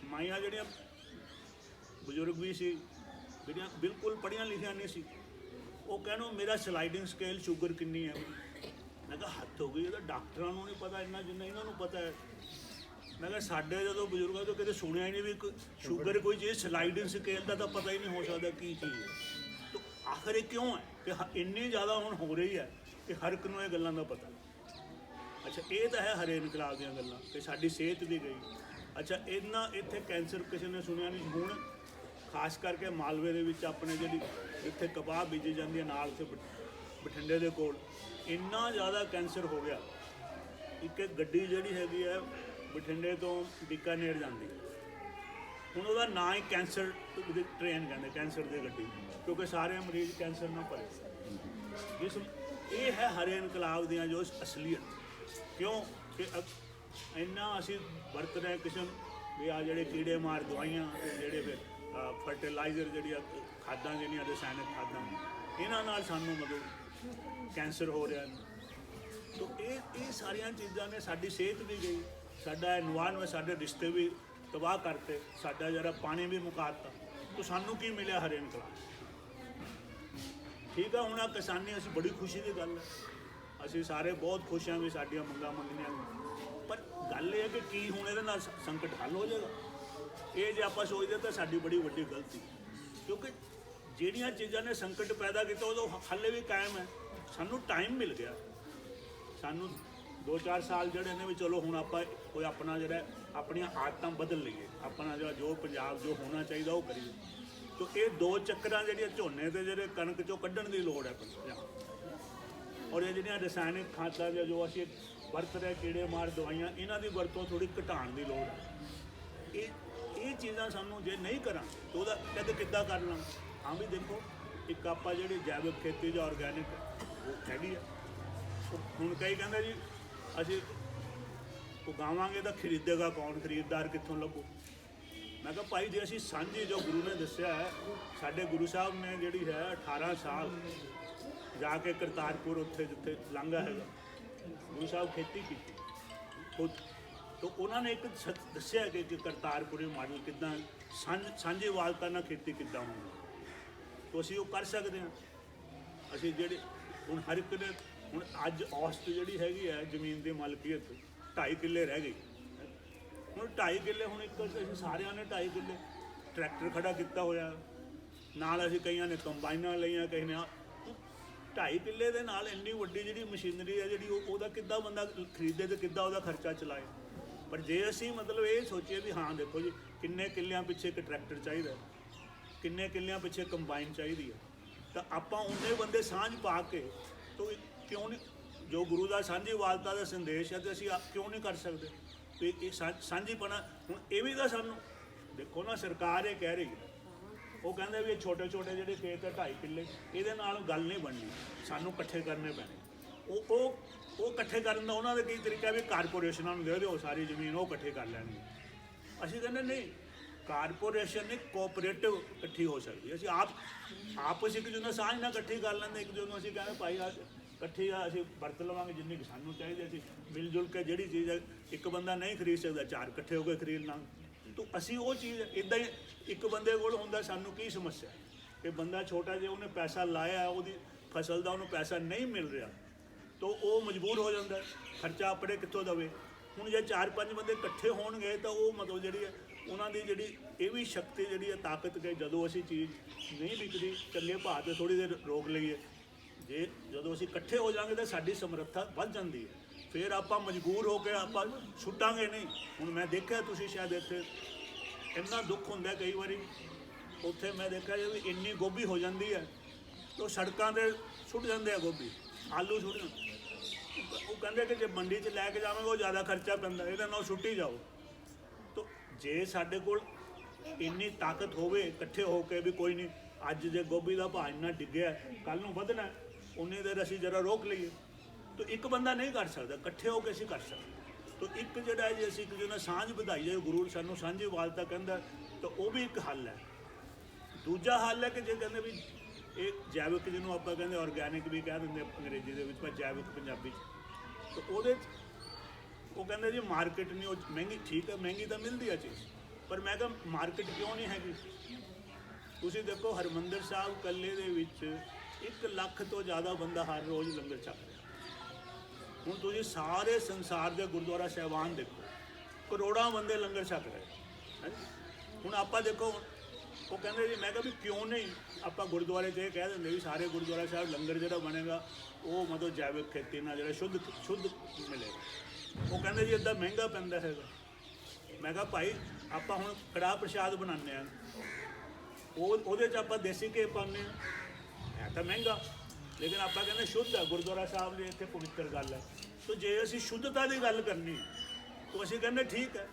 ਮਾਈਆਂ ਜਿਹੜੀਆਂ ਬਜ਼ੁਰਗ ਵੀ ਸੀ, ਜਿਹੜੀਆਂ ਬਿਲਕੁਲ ਪੜ੍ਹੀਆਂ ਲਿਖੀਆਂ ਨਹੀਂ ਸੀ, ਉਹ ਕਹਿਣੋ ਮੇਰਾ ਸਲਾਈਡਿੰਗ ਸਕੇਲ ਸ਼ੂਗਰ ਕਿੰਨੀ ਹੈ। ਮੈਂ ਕਿਹਾ ਹੱਦ ਹੋ ਗਈ, ਇਹਦਾ ਡਾਕਟਰਾਂ ਨੂੰ ਨਹੀਂ ਪਤਾ ਇੰਨਾ ਜਿੰਨਾ ਇਹਨਾਂ ਨੂੰ ਪਤਾ ਹੈ। ਮੈਂ ਕਿਹਾ ਸਾਡੇ ਜਦੋਂ ਬਜ਼ੁਰਗਾਂ ਤੋਂ ਕਦੇ ਸੁਣਿਆ ਹੀ ਨਹੀਂ ਵੀ ਸ਼ੂਗਰ ਕੋਈ ਚੀਜ਼, ਸਲਾਈਡਿੰਗ ਸਕੇਲ ਦਾ ਤਾਂ ਪਤਾ ਹੀ ਨਹੀਂ ਹੋ ਸਕਦਾ ਕੀ ਚੀਜ਼ ਹੈ। ਤਾਂ ਆਖਰ ਇਹ ਕਿਉਂ ਹੈ ਕਿ ਇੰਨੀ ਜ਼ਿਆਦਾ ਹੁਣ ਹੋ ਰਹੀ ਹੈ ਕਿ ਹਰ ਇੱਕ ਨੂੰ ਇਹ ਗੱਲਾਂ ਦਾ ਪਤਾ। ਅੱਛਾ ਇਹ ਤਾਂ ਹੈ ਹਰੇ ਇਨਕਲਾਬ ਦੀਆਂ ਗੱਲਾਂ, ਕਿ ਸਾਡੀ ਸਿਹਤ ਵੀ ਗਈ। ਅੱਛਾ ਇੱਥੇ ਕੈਂਸਰ ਕਿਸੇ ਨੇ ਸੁਣਿਆ ਨਹੀਂ। ਹੁਣ ਖਾਸ ਕਰਕੇ ਮਾਲਵੇ ਦੇ ਵਿੱਚ ਆਪਣੇ ਜਿਹੜੀ ਇੱਥੇ ਕਪਾਹ ਬੀਜੀ ਜਾਂਦੀ ਹੈ ਨਾਲ ਉੱਥੇ ਬਠਿੰਡੇ ਦੇ ਕੋਲ ਇੰਨਾ ਜ਼ਿਆਦਾ ਕੈਂਸਰ ਹੋ ਗਿਆ। ਇੱਕ ਗੱਡੀ ਜਿਹੜੀ ਹੈਗੀ ਹੈ ਬਠਿੰਡੇ ਤੋਂ ਬੀਕਾਨੇਰ ਜਾਂਦੀ, ਹੁਣ ਉਹਦਾ ਨਾਂ ਹੀ ਕੈਂਸਰ ਟ੍ਰੇਨ ਕਹਿੰਦੇ, ਕੈਂਸਰ ਦੀ ਗੱਡੀ, ਕਿਉਂਕਿ ਸਾਰੇ ਮਰੀਜ਼ ਕੈਂਸਰ ਨਾਲ ਭਰੇ। ਜਿਸ ਇਹ ਹੈ ਹਰੇ ਇਨਕਲਾਬ ਦੀਆਂ ਜੋ ਅਸਲੀਅਤ। ਕਿਉਂ ਕਿ ਇੰਨਾ ਅਸੀਂ ਵਰਤ ਰਹੇ ਕਿਸੇ ਵੀ ਆ ਜਿਹੜੇ ਕੀੜੇ ਮਾਰ ਦਵਾਈਆਂ, ਜਿਹੜੇ ਫਿਰ ਫਰਟੀਲਾਈਜ਼ਰ, ਜਿਹੜੀਆਂ ਖਾਦਾਂ, ਜਿਹੜੀਆਂ ਰਸਾਇਣਿਕ ਖਾਦਾਂ, ਇਹਨਾਂ ਨਾਲ ਸਾਨੂੰ ਮਤਲਬ ਕੈਂਸਰ ਹੋ ਰਿਹਾ। ਤੋ ਇਹ ਸਾਰੀਆਂ ਚੀਜ਼ਾਂ ਨੇ ਸਾਡੀ ਸਿਹਤ ਵੀ ਗਈ, ਸਾਡਾ ਇਨਵਾਇਰਨਮੈਂਟ, ਸਾਡੇ ਰਿਸ਼ਤੇ ਵੀ ਤਬਾਹ ਕਰਤੇ, ਸਾਡਾ ਜਿਹੜਾ ਪਾਣੀ ਵੀ ਮੁਕਾਤਾ। ਤੋ ਸਾਨੂੰ ਕੀ ਮਿਲਿਆ ਹਰੇ ਇਨਕਲਾਬ? ਠੀਕ ਆ, ਹੁਣ ਆ ਕਿਸਾਨੀ ਅਸੀਂ ਬੜੀ ਖੁਸ਼ੀ ਦੀ ਗੱਲ ਹੈ, ਅਸੀਂ ਸਾਰੇ ਬਹੁਤ ਖੁਸ਼ ਹਾਂ ਵੀ ਸਾਡੀਆਂ ਮੰਗਾਂ ਮੰਗਣੀਆਂ। ਪਰ ਗੱਲ ਇਹ ਹੈ ਕਿ ਕੀ ਹੁਣ ਇਹਦੇ ਨਾਲ ਸੰਕਟ ਹੱਲ ਹੋ ਜਾਏਗਾ? ਇਹ ਜੇ ਆਪਾਂ ਸੋਚਦੇ ਤਾਂ ਸਾਡੀ ਬੜੀ ਵੱਡੀ ਗਲਤੀ, ਕਿਉਂਕਿ ਜਿਹੜੀਆਂ ਚੀਜ਼ਾਂ ਨੇ ਸੰਕਟ ਪੈਦਾ ਕੀਤਾ ਉਦੋਂ ਹਾਲੇ ਵੀ ਕਾਇਮ ਹੈ। ਸਾਨੂੰ ਟਾਈਮ ਮਿਲ ਗਿਆ, ਸਾਨੂੰ 2-4 ਸਾਲ ਜਿਹੜੇ ਨੇ ਵੀ ਚਲੋ ਹੁਣ ਆਪਾਂ ਕੋਈ ਆਪਣਾ ਜਿਹੜਾ ਆਪਣੀਆਂ ਆਦਤਾਂ ਬਦਲ ਲਈਏ, ਆਪਣਾ ਜਿਹੜਾ ਜੋ ਪੰਜਾਬ ਜੋ ਹੋਣਾ ਚਾਹੀਦਾ ਉਹ ਕਰੀਏ। ਤਾਂ ਇਹ 2 ਚੱਕਰਾਂ ਜਿਹੜੀਆਂ ਝੋਨੇ ਤੇ ਜਿਹੜੇ ਕਣਕ ਚੋਂ ਕੱਢਣ ਦੀ ਲੋੜ ਹੈ ਪੰਜਾਬ, ਔਰ ਇਹ ਜਿਹੜੀਆਂ ਰਸਾਇਣਿਕ ਖਾਦਾਂ ਜੋ ਅਸੀਂ ਵਰਤ ਰਹੇ ਕੀੜੇ ਮਾਰ ਦਵਾਈਆਂ, ਇਹਨਾਂ ਦੀ ਵਰਤੋਂ ਥੋੜ੍ਹੀ ਘਟਾਉਣ ਦੀ ਲੋੜ ਹੈ। ਇਹ ਚੀਜ਼ਾਂ ਸਾਨੂੰ ਜੇ ਨਹੀਂ ਕਰਾਂਗੇ ਤਾਂ ਉਹਦਾ ਕਦੇ ਕਿੱਦਾਂ ਕਰ ਲਾਂਗੇ? ਹਾਂ ਵੀ ਦੇਖੋ, ਇੱਕ ਆਪਾਂ ਜਿਹੜੀ ਜੈਵਿਕ ਖੇਤੀ ਜਾਂ ਆਰਗੈਨਿਕ ਉਹ ਹੈਗੀ ਆ। ਹੁਣ ਕਈ ਕਹਿੰਦੇ ਜੀ ਅਸੀਂ ਉਗਾਵਾਂਗੇ ਤਾਂ ਖਰੀਦੇਗਾ ਕੌਣ, ਖਰੀਦਦਾਰ ਕਿੱਥੋਂ ਲੱਭੂ? ਮੈਂ ਕਿਹਾ ਭਾਈ ਜੇ ਅਸੀਂ ਸਾਂਝੀ, ਜੋ ਗੁਰੂ ਨੇ ਦੱਸਿਆ ਹੈ, ਸਾਡੇ ਗੁਰੂ ਸਾਹਿਬ ਨੇ ਜਿਹੜੀ ਹੈ 18 ਸਾਲ ਜਾ ਕੇ ਕਰਤਾਰਪੁਰ, ਉੱਥੇ ਜਿੱਥੇ ਲਾਂਘਾ ਹੈਗਾ, ਗੁਰੂ ਸਾਹਿਬ ਖੇਤੀ ਕੀਤੀ ਖੁਦ। ਤਾਂ ਉਹਨਾਂ ਨੇ ਇੱਕ ਦੱਸਿਆ ਕਿ ਕਰਤਾਰਪੁਰੀ ਮਾਡਲ ਕਿੱਦਾਂ ਸਾਂਝੀ ਵਾਲਤਾ ਨਾਲ ਖੇਤੀ ਕਿੱਦਾਂ ਹੋਣੀ। ਤਾਂ ਅਸੀਂ ਉਹ ਕਰ ਸਕਦੇ ਹਾਂ। ਅਸੀਂ ਜਿਹੜੇ ਹੁਣ ਹਰ ਇੱਕ ਨੇ, ਹੁਣ ਅੱਜ ਔਸਤ ਜਿਹੜੀ ਹੈਗੀ ਹੈ ਜ਼ਮੀਨ ਦੀ ਮਾਲਕੀਅਤ 2.5 ਕਿੱਲੇ ਰਹਿ ਗਈ। ਹੁਣ 2.5 ਕਿੱਲੇ, ਹੁਣ ਇੱਕ ਅਸੀਂ ਸਾਰਿਆਂ ਨੇ 2.5 ਕਿੱਲੇ ਟਰੈਕਟਰ ਖੜਾ ਕੀਤਾ ਹੋਇਆ, ਨਾਲ ਅਸੀਂ ਕਈਆਂ ਨੇ ਕੰਬਾਈਨਾਂ ਲਈਆਂ, ਕਈ ਨੇ 2.5 ਕਿੱਲੇ ਦੇ ਨਾਲ ਇੰਨੀ ਵੱਡੀ ਜਿਹੜੀ ਮਸ਼ੀਨਰੀ ਹੈ ਜਿਹੜੀ ਉਹਦਾ ਕਿੱਦਾਂ ਬੰਦਾ ਖਰੀਦੇ ਤੇ ਕਿੱਦਾਂ ਉਹਦਾ ਖਰਚਾ ਚਲਾਏ। ਪਰ ਜੇ ਅਸੀਂ ਮਤਲਬ ਇਹ ਸੋਚੀਏ ਵੀ ਹਾਂ ਦੇਖੋ ਜੀ ਕਿੰਨੇ ਕਿੱਲਿਆਂ ਪਿੱਛੇ ਇੱਕ ਟਰੈਕਟਰ ਚਾਹੀਦਾ, ਕਿੰਨੇ ਕਿੱਲਿਆਂ ਪਿੱਛੇ ਕੰਬਾਈਨ ਚਾਹੀਦੀ ਹੈ, ਤਾਂ ਆਪਾਂ ਉਹਨੇ ਬੰਦੇ ਸਾਂਝ ਪਾ ਕੇ ਤਾਂ ਕਿਉਂ ਨਹੀਂ, ਜੋ ਗੁਰੂ ਦਾ ਸਾਂਝੀ ਵਾਲਤਾ ਦਾ ਸੰਦੇਸ਼ ਹੈ, ਤੇ ਅਸੀਂ ਕਿਉਂ ਨਹੀਂ ਕਰ ਸਕਦੇ? ਤੇ ਇਹ ਸਾਂਝੀਪਣਾ ਹੁਣ ਇਹ ਵੀ ਤਾਂ ਸਾਨੂੰ ਦੇਖੋ ਨਾ, ਸਰਕਾਰ ਇਹ ਕਹਿ ਰਹੀ ਹੈ, ਉਹ ਕਹਿੰਦੇ ਵੀ ਇਹ ਛੋਟੇ ਛੋਟੇ ਜਿਹੜੇ ਖੇਤ ਹੈ 2.5 ਕਿੱਲੇ, ਇਹਦੇ ਨਾਲ ਗੱਲ ਨਹੀਂ ਬਣਨੀ, ਸਾਨੂੰ ਇਕੱਠੇ ਕਰਨੇ ਪੈਣੇ। ਉਹ ਇਕੱਠੇ ਕਰਨ ਦਾ ਉਹਨਾਂ ਦਾ ਕੀ ਤਰੀਕਾ ਵੀ ਕਾਰਪੋਰੇਸ਼ਨਾਂ ਨੂੰ ਦੇ ਦਿਓ ਸਾਰੀ ਜ਼ਮੀਨ, ਉਹ ਇਕੱਠੇ ਕਰ ਲੈਣਗੇ। ਅਸੀਂ ਕਹਿੰਦੇ ਨਹੀਂ, ਕਾਰਪੋਰੇਸ਼ਨ ਨਹੀਂ, ਕੋਆਪਰੇਟਿਵ ਇਕੱਠੀ ਹੋ ਸਕਦੀ। ਅਸੀਂ ਆਪਸ ਇੱਕ ਦੂਜੇ ਨਾਲ ਸਾਂਝ ਨਾਲ ਇਕੱਠੀ ਕਰ ਲੈਂਦੇ, ਇੱਕ ਦੂਜੇ ਨੂੰ ਅਸੀਂ ਕਹਿੰਦੇ ਭਾਈ ਆ ਇਕੱਠੀ ਆ, ਅਸੀਂ ਵਰਤ ਲਵਾਂਗੇ ਜਿੰਨੀ ਕੁ ਸਾਨੂੰ ਚਾਹੀਦੀ। ਅਸੀਂ ਮਿਲ ਜੁਲ ਕੇ ਜਿਹੜੀ ਚੀਜ਼ ਹੈ ਇੱਕ ਬੰਦਾ ਨਹੀਂ ਖਰੀਦ ਸਕਦਾ, 4 ਇਕੱਠੇ ਹੋ ਕੇ ਖਰੀਦ ਲਾਂਗੇ। ਤਾਂ ਅਸੀਂ ਉਹ ਚੀਜ਼ ਇੱਦਾਂ ਹੀ ਇੱਕ ਬੰਦੇ ਕੋਲ ਹੁੰਦਾ, ਸਾਨੂੰ ਕੀ ਸਮੱਸਿਆ ਕਿ ਬੰਦਾ ਛੋਟਾ ਜਿਹਾ ਉਹਨੇ ਪੈਸਾ ਲਾਇਆ, ਉਹਦੀ ਫਸਲ ਦਾ ਉਹਨੂੰ ਪੈਸਾ ਨਹੀਂ ਮਿਲ ਰਿਹਾ, ਤਾਂ ਉਹ ਮਜਬੂਰ ਹੋ ਜਾਂਦਾ, ਖਰਚਾ ਆਪਣੇ ਕਿੱਥੋਂ ਦੇਵੇ। ਹੁਣ ਜੇ 4-5 ਬੰਦੇ ਇਕੱਠੇ ਹੋਣਗੇ ਤਾਂ ਉਹ ਮਤਲਬ ਜਿਹੜੀ ਹੈ ਉਹਨਾਂ ਦੀ ਜਿਹੜੀ ਇਹ ਵੀ ਸ਼ਕਤੀ ਜਿਹੜੀ ਹੈ, ਤਾਕਤ ਕਿ ਜਦੋਂ ਅਸੀਂ ਚੀਜ਼ ਨਹੀਂ ਵਿਕਦੀ ਚੰਗੇ ਭਾਅ 'ਤੇ ਥੋੜ੍ਹੀ ਦੇਰ ਰੋਕ ਲਈਏ, ਜਦੋਂ ਅਸੀਂ ਇਕੱਠੇ ਹੋ ਜਾਵਾਂਗੇ ਤਾਂ ਸਾਡੀ ਸਮਰੱਥਾ ਵੱਧ ਜਾਂਦੀ ਹੈ। ਫਿਰ ਆਪਾਂ ਮਜਬੂਰ ਹੋ ਕੇ ਆਪਾਂ ਛੁੱਟਾਂਗੇ ਨਹੀਂ। ਹੁਣ ਮੈਂ ਦੇਖਿਆ, ਤੁਸੀਂ ਸ਼ਾਇਦ ਇੱਥੇ ਇੰਨਾ ਦੁੱਖ ਹੁੰਦਾ ਕਈ ਵਾਰੀ, ਉੱਥੇ ਮੈਂ ਦੇਖਿਆ ਜੀ ਇੰਨੀ ਗੋਭੀ ਹੋ ਜਾਂਦੀ ਹੈ ਤਾਂ ਸੜਕਾਂ 'ਤੇ ਸੁੱਟ ਜਾਂਦੇ ਆ ਗੋਭੀ, ਆਲੂ ਸੁੱਟ ਜਾਂਦੇ। ਉਹ ਕਹਿੰਦੇ ਕਿ ਜੇ ਮੰਡੀ 'ਚ ਲੈ ਕੇ ਜਾਵਾਂਗੇ ਉਹ ਜ਼ਿਆਦਾ ਖਰਚਾ ਪੈਂਦਾ, ਇਹਦੇ ਨਾਲ ਸੁੱਟੀ ਜਾਓ। ਤਾਂ ਜੇ ਸਾਡੇ ਕੋਲ ਇੰਨੀ ਤਾਕਤ ਹੋਵੇ ਇਕੱਠੇ ਹੋ ਕੇ ਵੀ ਕੋਈ ਨਹੀਂ, ਅੱਜ ਜੇ ਗੋਭੀ ਦਾ ਭਾਅ ਇੰਨਾ ਡਿੱਗਿਆ, ਕੱਲ੍ਹ ਨੂੰ ਵਧਣਾ, ਉਨੀ ਦੇਰ ਅਸੀਂ ਜਰਾ ਰੋਕ ਲਈਏ। ਤਾਂ ਇੱਕ ਬੰਦਾ ਨਹੀਂ ਕਰ ਸਕਦਾ, ਇਕੱਠੇ ਹੋ ਕੇ ਅਸੀਂ ਕਰ ਸਕਦੇ। ਤਾਂ ਇੱਕ ਜਿਹੜਾ ਜੇ ਅਸੀਂ ਇੱਕ ਜਿਹਨਾਂ ਸਾਂਝ ਵਧਾਈਏ, ਗੁਰੂ ਸਾਨੂੰ ਸਾਂਝੀ ਵਾਲਤਾ ਕਹਿੰਦਾ, ਤਾਂ ਉਹ ਵੀ ਇੱਕ ਹੱਲ ਹੈ। ਦੂਜਾ ਹੱਲ ਹੈ ਕਿ ਜੇ ਕਹਿੰਦੇ ਵੀ ਇਹ ਜੈਵਿਕ, ਜਿਹਨੂੰ ਆਪਾਂ ਕਹਿੰਦੇ ਆਰਗੈਨਿਕ ਵੀ ਕਹਿ ਦਿੰਦੇ ਅੰਗਰੇਜ਼ੀ ਦੇ ਵਿੱਚ, ਪਰ ਜੈਵਿਕ ਪੰਜਾਬੀ 'ਚ, ਤਾਂ ਉਹਦੇ 'ਚ ਉਹ ਕਹਿੰਦੇ ਜੀ ਮਾਰਕੀਟ ਨਹੀਂ, ਉਹ ਮਹਿੰਗੀ, ਠੀਕ ਹੈ ਮਹਿੰਗੀ ਤਾਂ ਮਿਲਦੀ ਆ ਚੀਜ਼, ਪਰ ਮੈਂ ਕਿਹਾ ਮਾਰਕੀਟ ਕਿਉਂ ਨਹੀਂ ਹੈਗੀ? ਤੁਸੀਂ ਦੇਖੋ ਹਰਿਮੰਦਰ ਸਾਹਿਬ ਇਕੱਲੇ ਦੇ ਵਿੱਚ 1 ਲੱਖ ਤੋਂ ਜ਼ਿਆਦਾ ਬੰਦਾ ਹਰ ਰੋਜ਼ ਲੰਗਰ ਛਕ ਰਿਹਾ। ਹੁਣ ਤੁਸੀਂ ਸਾਰੇ ਸੰਸਾਰ ਦੇ ਗੁਰਦੁਆਰਾ ਸਾਹਿਬਾਨ ਦੇਖੋ, ਕਰੋੜਾਂ ਬੰਦੇ ਲੰਗਰ ਛਕ ਰਹੇ। ਹੁਣ ਆਪਾਂ ਦੇਖੋ, ਉਹ ਕਹਿੰਦੇ ਜੀ, ਮੈਂ ਕਿਹਾ ਵੀ ਕਿਉਂ ਨਹੀਂ ਆਪਾਂ ਗੁਰਦੁਆਰੇ 'ਚ ਇਹ ਕਹਿ ਦਿੰਦੇ ਵੀ ਸਾਰੇ ਗੁਰਦੁਆਰਾ ਸਾਹਿਬ ਲੰਗਰ ਜਿਹੜਾ ਬਣੇਗਾ ਉਹ ਮਤਲਬ ਜੈਵਿਕ ਖੇਤੀ ਨਾਲ ਜਿਹੜਾ ਸ਼ੁੱਧ ਮਿਲੇਗਾ। ਉਹ ਕਹਿੰਦੇ ਜੀ ਇੱਦਾਂ ਮਹਿੰਗਾ ਪੈਂਦਾ ਹੈਗਾ। ਮੈਂ ਕਿਹਾ ਭਾਈ ਆਪਾਂ ਹੁਣ ਕੜਾਹ ਪ੍ਰਸ਼ਾਦ ਬਣਾਉਂਦੇ ਹਾਂ, ਉਹਦੇ 'ਚ ਆਪਾਂ ਦੇਸੀ ਘੇ ਪਾਉਂਦੇ ਹਾਂ, ਹੈ ਤਾਂ ਮਹਿੰਗਾ, ਲੇਕਿਨ ਆਪਾਂ ਕਹਿੰਦੇ ਸ਼ੁੱਧ ਹੈ। ਗੁਰਦੁਆਰਾ ਸਾਹਿਬ ਦੀ ਇੱਥੇ ਪਵਿੱਤਰ ਗੱਲ ਹੈ। ਤਾਂ ਜੇ ਅਸੀਂ ਸ਼ੁੱਧਤਾ ਦੀ ਗੱਲ ਕਰਨੀ ਤਾਂ ਅਸੀਂ ਕਹਿੰਦੇ ਠੀਕ ਹੈ,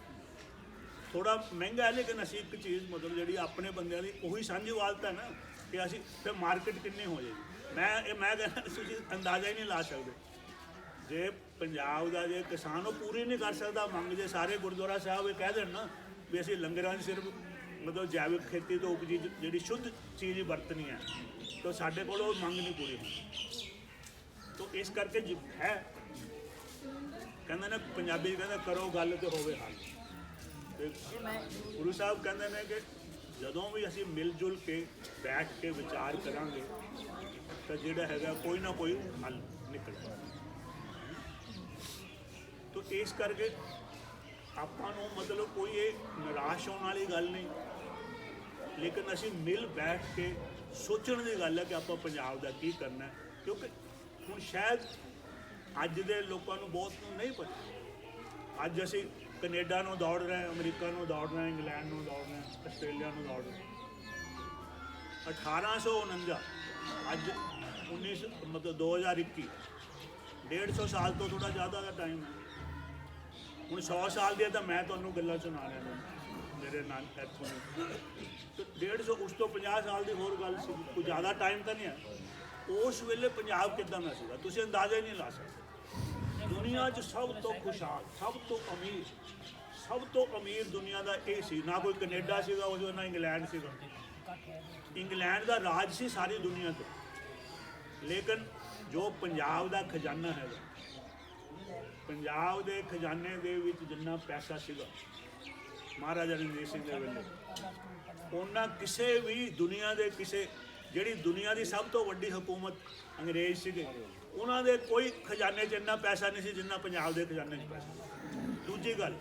ਥੋੜਾ ਮਹਿੰਗਾ ਹੈ, ਲੇਕਿਨ ਅਸੀਂ ਇੱਕ ਚੀਜ਼ ਮਤਲਬ ਜਿਹੜੀ ਆਪਣੇ ਬੰਦਿਆਂ ਦੀ ਉਹੀ ਸਾਂਝੀਵਾਲਤਾ ਹੈ ਨਾ, ਕਿ ਅਸੀਂ ਫਿਰ ਮਾਰਕੀਟ ਕਿੰਨੀ ਹੋ ਜਾਏਗੀ। ਮੈਂ ਕਹਿੰਦਾ ਤੁਸੀਂ ਅੰਦਾਜ਼ਾ ਹੀ ਨਹੀਂ ਲਾ ਸਕਦੇ। ਜੇ ਪੰਜਾਬ ਦਾ ਜੇ ਕਿਸਾਨ ਉਹ ਪੂਰੀ ਨਹੀਂ ਕਰ ਸਕਦਾ ਮੰਗ, ਜੇ ਸਾਰੇ ਗੁਰਦੁਆਰਾ ਸਾਹਿਬ ਇਹ ਕਹਿ ਦੇਣ ਨਾ ਵੀ ਅਸੀਂ ਲੰਗਰਾਂ 'ਚ ਸਿਰਫ ਮਤਲਬ ਜੈਵਿਕ ਖੇਤੀ ਤੋਂ ਉਪਜੀ ਜਿਹੜੀ ਸ਼ੁੱਧ ਚੀਜ਼ ਵਰਤਣੀ ਹੈ, ਤਾਂ ਸਾਡੇ ਕੋਲ ਉਹ ਮੰਗ ਨਹੀਂ ਪੂਰੀ ਹੋਣੀ। ਤਾਂ ਇਸ ਕਰਕੇ ਹੈ, ਕਹਿੰਦੇ ਨੇ ਪੰਜਾਬੀ 'ਚ ਕਹਿੰਦੇ ਕਰੋ ਗੱਲ ਤੇ ਹੋਵੇ ਹੱਲ। ਤੇ ਗੁਰੂ ਸਾਹਿਬ ਕਹਿੰਦੇ ਨੇ ਕਿ ਜਦੋਂ ਵੀ ਅਸੀਂ ਮਿਲ ਜੁਲ ਕੇ ਬੈਠ ਕੇ ਵਿਚਾਰ ਕਰਾਂਗੇ ਤਾਂ ਜਿਹੜਾ ਹੈਗਾ ਕੋਈ ਨਾ ਕੋਈ ਹੱਲ ਨਿਕਲਦਾ। ਤਾਂ ਇਸ ਕਰਕੇ ਆਪਾਂ ਨੂੰ ਮਤਲਬ ਕੋਈ ਇਹ ਨਿਰਾਸ਼ ਹੋਣ ਵਾਲੀ ਗੱਲ ਨਹੀਂ, ਲੇਕਿਨ ਅਸੀਂ ਮਿਲ ਬੈਠ ਕੇ ਸੋਚਣ ਦੀ ਗੱਲ ਹੈ ਕਿ ਆਪਾਂ ਪੰਜਾਬ ਦਾ ਕੀ ਕਰਨਾ। ਕਿਉਂਕਿ ਹੁਣ ਸ਼ਾਇਦ ਅੱਜ ਦੇ ਲੋਕਾਂ ਨੂੰ ਬਹੁਤ ਨੂੰ ਨਹੀਂ ਪਤਾ। ਅੱਜ ਅਸੀਂ ਕੈਨੇਡਾ ਨੂੰ ਦੌੜ ਰਹੇ ਹਾਂ, ਅਮਰੀਕਾ ਨੂੰ ਦੌੜ ਰਹੇ ਹਾਂ, ਇੰਗਲੈਂਡ ਨੂੰ ਦੌੜ ਰਹੇ ਹਾਂ, ਆਸਟ੍ਰੇਲੀਆ ਨੂੰ ਦੌੜ ਰਹੇ ਹਾਂ। 1849 ਅੱਜ 19 ਮਤਲਬ 2021, 150 ਸਾਲ ਤੋਂ ਥੋੜ੍ਹਾ ਜ਼ਿਆਦਾ ਦਾ ਟਾਈਮ ਹੈ। ਹੁਣ 100 ਸਾਲ ਦੀਆਂ ਤਾਂ ਮੈਂ ਤੁਹਾਨੂੰ ਗੱਲਾਂ ਸੁਣਾ ਰਿਹਾ ਹਾਂ ਮੇਰੇ ਨਾਲ ਇੱਥੋਂ ਨੂੰ, 150 ਉਸ ਤੋਂ 50 ਸਾਲ ਦੀ ਹੋਰ ਗੱਲ ਸੀ, ਕੋਈ ਜ਼ਿਆਦਾ ਟਾਈਮ ਤਾਂ ਨਹੀਂ ਹੈ। ਉਸ ਵੇਲੇ ਪੰਜਾਬ ਕਿੱਦਾਂ ਦਾ ਸੀਗਾ ਤੁਸੀਂ ਅੰਦਾਜ਼ਾ ਹੀ ਨਹੀਂ ਲਾ ਸਕਦੇ। ਦੁਨੀਆ 'ਚ ਸਭ ਤੋਂ ਖੁਸ਼ਹਾਲ, ਸਭ ਤੋਂ ਅਮੀਰ ਦੁਨੀਆ ਦਾ ਇਹ ਸੀ। ਨਾ ਕੋਈ ਕੈਨੇਡਾ ਸੀਗਾ ਉਹ, ਨਾ ਇੰਗਲੈਂਡ ਸੀਗਾ। ਇੰਗਲੈਂਡ ਦਾ ਰਾਜ ਸੀ ਸਾਰੀ ਦੁਨੀਆ 'ਤੇ, ਲੇਕਿਨ ਜੋ ਪੰਜਾਬ ਦਾ ਖਜ਼ਾਨਾ ਹੈਗਾ, ਪੰਜਾਬ ਦੇ ਖਜ਼ਾਨੇ ਦੇ ਵਿੱਚ ਜਿੰਨਾ ਪੈਸਾ ਸੀਗਾ ਮਹਾਰਾਜਾ ਰਣਜੀਤ ਸਿੰਘ ਦੇ ਵੇਲੇ, ਉਹਨਾਂ ਕਿਸੇ ਵੀ ਦੁਨੀਆ ਦੇ ਕਿਸੇ ਜਿਹੜੀ ਦੁਨੀਆ ਦੀ ਸਭ ਤੋਂ ਵੱਡੀ ਹਕੂਮਤ ਅੰਗਰੇਜ਼ ਸੀਗੇ, ਉਹਨਾਂ ਦੇ ਕੋਈ ਖਜ਼ਾਨੇ 'ਚ ਇੰਨਾ ਪੈਸਾ ਨਹੀਂ ਸੀ ਜਿੰਨਾ ਪੰਜਾਬ ਦੇ ਖਜ਼ਾਨੇ 'ਚ ਪੈਸਾ। ਦੂਜੀ ਗੱਲ,